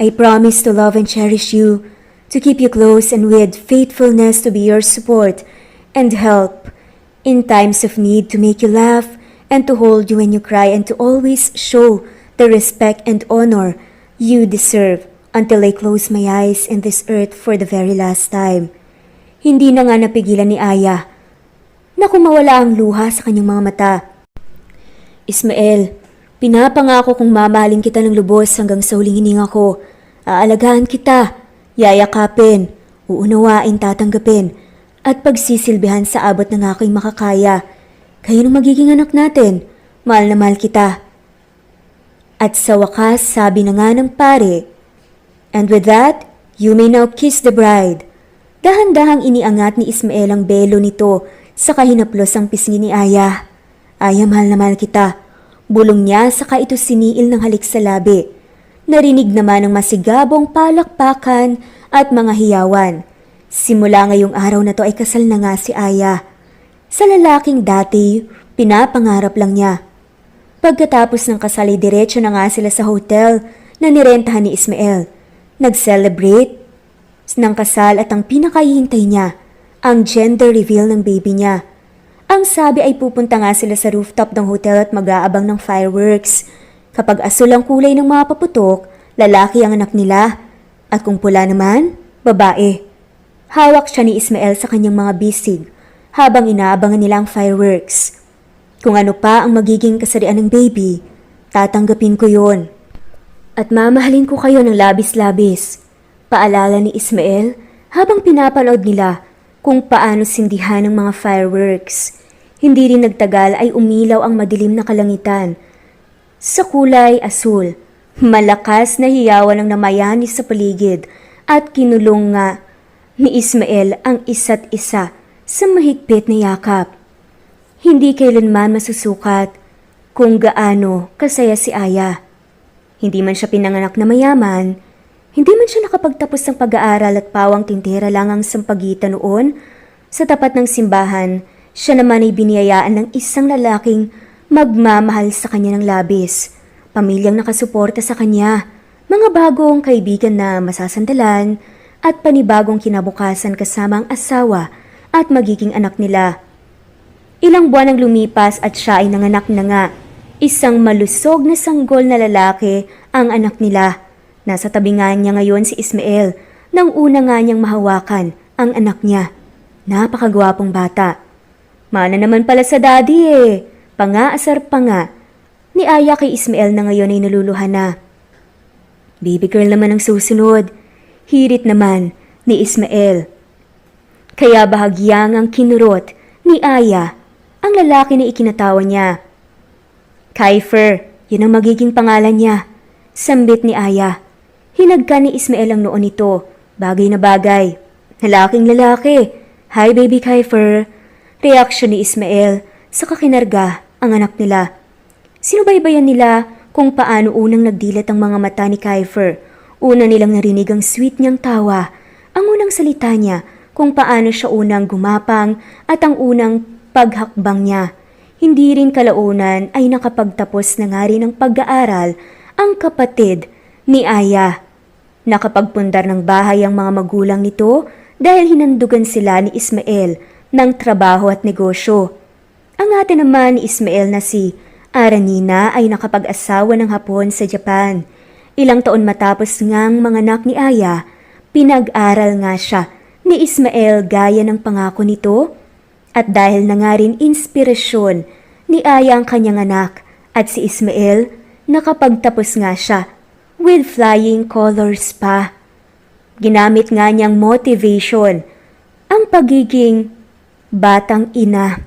I promise to love and cherish you, to keep you close and with faithfulness, to be your support and help in times of need, to make you laugh and to hold you when you cry, and to always show the respect and honor you deserve until I close my eyes in this earth for the very last time. Hindi na nga napigilan ni Aya na kumawala ang luha sa kanyang mga mata. Ismael, pinapangako kong mamahalin kita ng lubos hanggang sa huling hininga ko. Aalagaan kita, yayakapin, uunawain, tatanggapin, at pagsisilbihan sa abot ng aking makakaya. Kayo ng magiging anak natin, mahal na mahal kita. At sa wakas, sabi na nga ng pare, and with that, you may now kiss the bride. Dahan-dahang iniangat ni Ismael ang belo nito sa kahinaplos ang pisngi ni Aya. Aya, mahal na mahal kita. Bulong niya saka ito siniil ng halik sa labi. Narinig naman ang masigabong palakpakan at mga hiyawan. Simula ngayong araw na to ay kasal na nga si Aya. Sa lalaking dati, pinapangarap lang niya. Pagkatapos ng kasal ay diretso na nga sila sa hotel na nirentahan ni Ismael. Nag-celebrate ng kasal at ang pinakahihintay niya, ang gender reveal ng baby niya. Ang sabi ay pupunta nga sila sa rooftop ng hotel at mag-aabang ng fireworks. Kapag asul ang kulay ng mga paputok, lalaki ang anak nila. At kung pula naman, babae. Hawak siya ni Ismael sa kanyang mga bisig habang inaabangan nila ang fireworks. Kung ano pa ang magiging kasarian ng baby, tatanggapin ko yon. At mamahalin ko kayo ng labis-labis. Paalala ni Ismael habang pinapanood nila kung paano sindihan ng mga fireworks. Hindi rin nagtagal ay umilaw ang madilim na kalangitan. Sa kulay asul, malakas na hiyawan ang namayani sa paligid at kinulong nga ni Ismael ang isa't isa sa mahigpit na yakap. Hindi kailanman masusukat kung gaano kasaya si Aya. Hindi man siya pinanganak na mayaman, hindi man siya nakapagtapos ng pag-aaral at pawang tintera lang ang sampagitan noon. Sa tapat ng simbahan, siya naman ay biniyayaan ng isang lalaking magmamahal sa kanya ng labis. Pamilyang nakasuporta sa kanya, mga bagong kaibigan na masasandalan, at panibagong kinabukasan kasama ang asawa at magiging anak nila. Ilang buwan ang lumipas at siya ay nanganak na nga. Isang malusog na sanggol na lalaki ang anak nila. Nasa tabi nga niya ngayon si Ismael nang una nga niyang mahawakan ang anak niya. Napakagwapong bata. Mana naman pala sa daddy eh. Pangaasar pa nga. Ni Aya kay Ismael na ngayon ay naluluhan na. Baby girl naman ang susunod. Hirit naman ni Ismael. Kaya bahagyang ang kinurot ni Aya ang lalaki na ikinatawa niya. Kaifer, yun ang magiging pangalan niya. Sambit ni Aya. Hinagka ni Ismael ang noon nito. Bagay na bagay. Lalaking lalaki. Hi baby Kaifer. Reaksyon ni Ismael sa kakinarga ang anak nila. Sinubaybayan nila kung paano unang nagdilat ang mga mata ni Kaifer. Una nilang narinig ang sweet niyang tawa. Ang unang salita niya kung paano siya unang gumapang at ang unang paghakbang niya. Hindi rin kalaunan ay nakapagtapos na nga rin ng pag-aaral ang kapatid ni Aya. Nakapagpundar ng bahay ang mga magulang nito dahil hinandugan sila ni Ismael ng trabaho at negosyo. Ang ate naman ni Ismael na si Aranina ay nakapag-asawa ng hapon sa Japan. Ilang taon matapos ngang manganak ni Aya, pinag-aral nga siya ni Ismael gaya ng pangako nito. At dahil na nga rin inspirasyon ni Aya ang kanyang anak, At si Ismael, nakapagtapos nga siya with flying colors pa. Ginamit nga niyang motivation ang pagiging batang ina.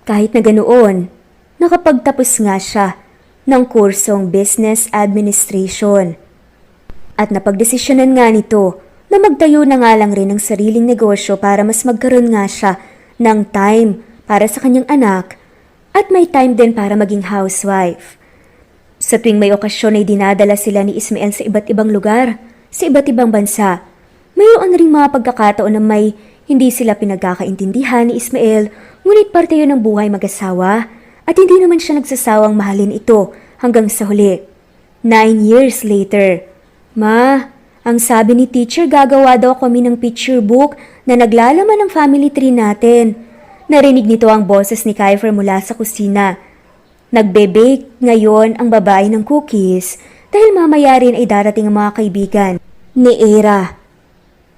Kahit na ganoon, nakapagtapos nga siya ng kursong Business Administration. At napagdesisyonan nga nito na magtayo na nga lang rin ng sariling negosyo para mas magkaroon nga siya ng time para sa kanyang anak at may time din para maging housewife. Sa tuwing may okasyon ay dinadala sila ni Ismael sa iba't ibang lugar, sa iba't ibang bansa. Mayroon ring mga pagkakataon na may hindi sila pinagkakaintindihan ni Ismael, ngunit parte yun ng buhay mag-asawa at hindi naman siya nagsasawang mahalin ito hanggang sa huli. 9 years later, Ma, ang sabi ni teacher gagawa daw kami ng picture book na naglalaman ng family tree natin. Narinig nito ang boses ni Kiefer mula sa kusina. Nagbe-bake ngayon ang babae ng cookies dahil mamaya rin ay darating ang mga kaibigan ni Era.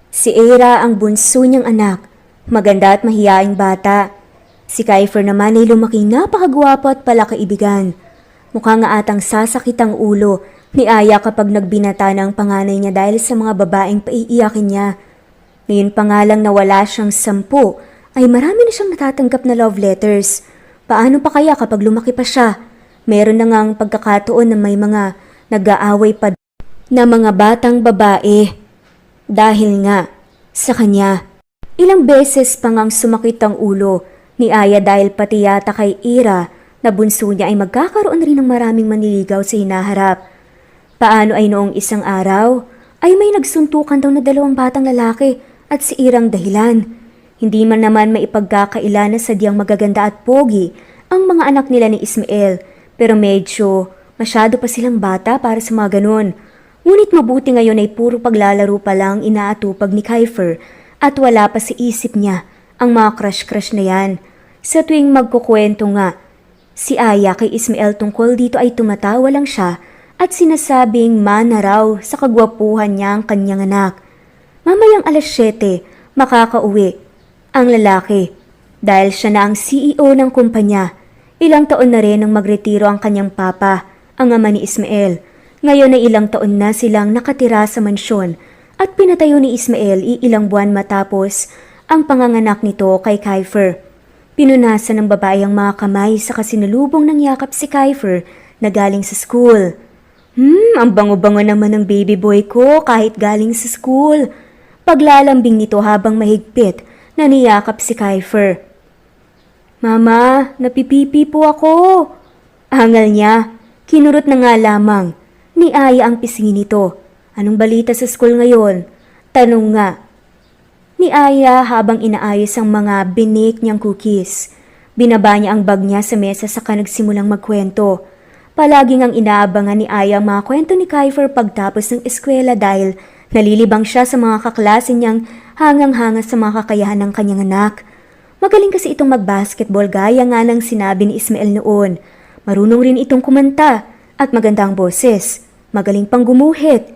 Si Era ang bunso niyang anak, maganda at mahiyaing bata. Si Kiefer naman ay lumaking napakagwapo at palakaibigan. Mukha nga atang sasakit ang ulo ni Aya kapag nagbinata ng panganay niya dahil sa mga babaeng paiiyakin niya. Ngayon pa nga lang na wala siyang 10, ay marami na siyang natatanggap na love letters. Paano pa kaya kapag lumaki pa siya? Meron na ngang pagkakataon na may mga nag-aaway pa na mga batang babae. Dahil nga sa kanya. Ilang beses pa ngang sumakit ang ulo ni Aya dahil pati yata kay Ira na bunso niya ay magkakaroon rin ng maraming manliligaw sa hinaharap. Paano ay noong isang araw ay may nagsuntukan daw na 2 batang lalaki at si Irang dahilan. Hindi man naman maipagkakaila na sadyang magaganda at pogi ang mga anak nila ni Ismael, pero medyo masyado pa silang bata para sa mga ganun. Ngunit mabuti ngayon ay puro paglalaro pa lang inaatupag ni Kiefer at wala pa sa isip niya ang mga crush-crush na yan. Sa tuwing magkukwento nga, si Aya kay Ismael tungkol dito ay tumatawa lang siya at sinasabing mana raw sa kagwapuhan niya ang kanyang anak. Mamayang 7:00, makakauwi ang lalaki dahil siya na ang CEO ng kumpanya. Ilang taon na rin nang magretiro ang kanyang papa, ang ama ni Ismael. Ngayon ay ilang taon na silang nakatira sa mansyon at pinatayo ni Ismael ilang buwan matapos ang panganganak nito kay Kiefer. Pinunasan ng babae ang mga kamay sa kasinalubong ng yakap si Kiefer na galing sa school. Ang bango-bango naman ng baby boy ko kahit galing sa school. Paglalambing nito habang mahigpit na niyakap si Kiefer. Mama, napipipi po ako. Angal niya, kinurot na nga lamang ni Aya ang pisingin nito. Anong balita sa school ngayon? Tanong nga ni Aya habang inaayos ang mga binake niyang cookies. Binaba niya ang bag niya sa mesa saka nagsimulang magkwento. Palaging ang inaabangan ni Aya ang mga kwento ni Kiefer pagtapos ng eskwela dahil nalilibang siya sa mga kaklase niyang hangang-hanga sa mga kakayahan ng kanyang anak. Magaling kasi itong mag-basketball gaya nga ng sinabi ni Ismael noon. Marunong rin itong kumanta at maganda ang boses. Magaling pang gumuhit.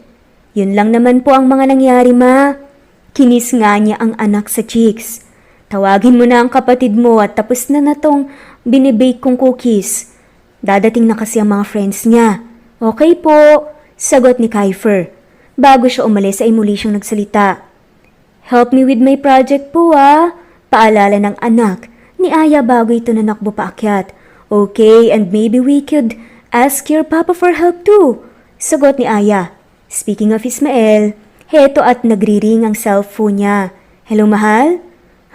Yun lang naman po ang mga nangyari, Ma. Kinis nga niya ang anak sa cheeks. Tawagin mo na ang kapatid mo at tapos na tong binibake kong cookies. Dadating na kasi ang mga friends niya. Okay po, sagot ni Kiefer. Bago siya umalis ay muli siyang nagsalita. Help me with my project po paalala ng anak ni Aya bago ito nanakbo paakyat. Okay, and maybe we could ask your papa for help too, sagot ni Aya. Speaking of Ismael, heto at nagriring ang cellphone niya. Hello mahal?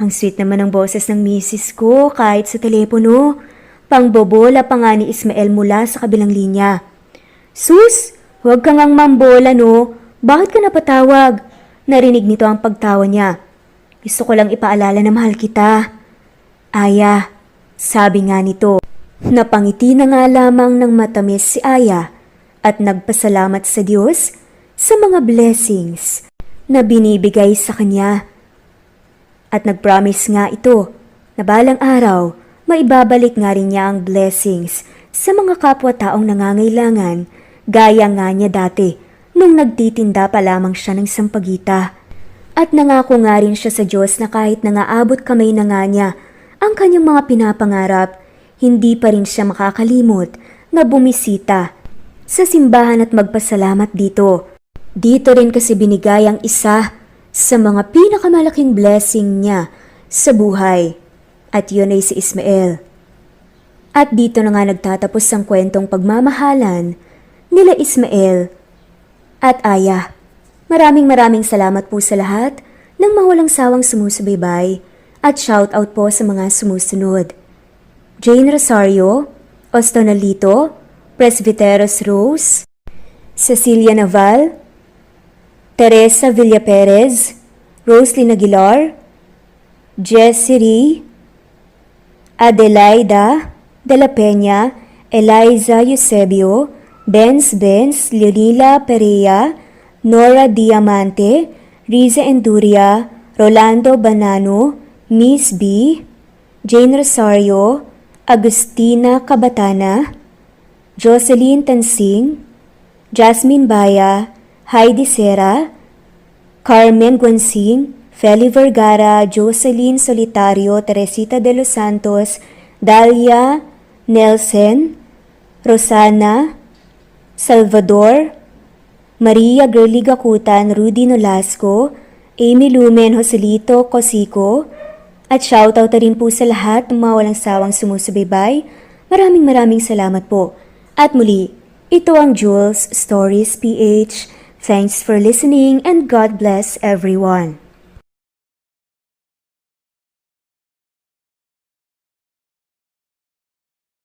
Ang sweet naman ng boses ng misis ko kahit sa telepono. Pangbobola pa nga ni Ismael mula sa kabilang linya. Sus, huwag kang ang mambola no. Bakit ka napatawag? Narinig nito ang pagtawa niya. Gusto ko lang ipaalala na mahal kita. Aya, sabi nga nito. Napangiti na nga lamang ng matamis si Aya at nagpasalamat sa Diyos sa mga blessings na binibigay sa kanya. At nagpromise nga ito na balang araw maibabalik nga rin niya ang blessings sa mga kapwa-taong nangangailangan gaya nga niya dati nung nagtitinda pa lamang siya ng sampagita. At nangako nga rin siya sa Diyos na kahit nangaabot kamay na nga niya ang kanyang mga pinapangarap, hindi pa rin siya makakalimot na bumisita sa simbahan at magpasalamat dito. Dito rin kasi binigay ang isa sa mga pinakamalaking blessing niya sa buhay. At yun ay si Ismael. At dito na nga nagtatapos ang kwentong pagmamahalan nila Ismael at Aya. Maraming salamat po sa lahat ng mga walang sawang sumusubaybay at shoutout po sa mga sumusunod. Jane Rosario, Ostonalito, Presbyteros Rose, Cecilia Naval, Teresa Villaperez, Roslyn Aguilar, Jessie, Adelaida de la Peña, Eliza Eusebio, Benz, Lilila Perea, Nora Diamante, Riza Enduria, Rolando Banano, Miss B, Jane Rosario, Agustina Cabatana, Jocelyn Tansing, Jasmine Baya, Heidi Sera, Carmen Guansing, Feli Vergara, Jocelyn Solitario, Teresita de los Santos, Dalia Nelson, Rosana Salvador, Maria Girly Gakutan, Rudy Nolasco, Amy Lumen, Joselito Cosico, at shoutout na rin po sa lahat ng mga walang sawang sumusubaybay. Maraming salamat po. At muli, ito ang Jules Stories PH. Thanks for listening and God bless everyone.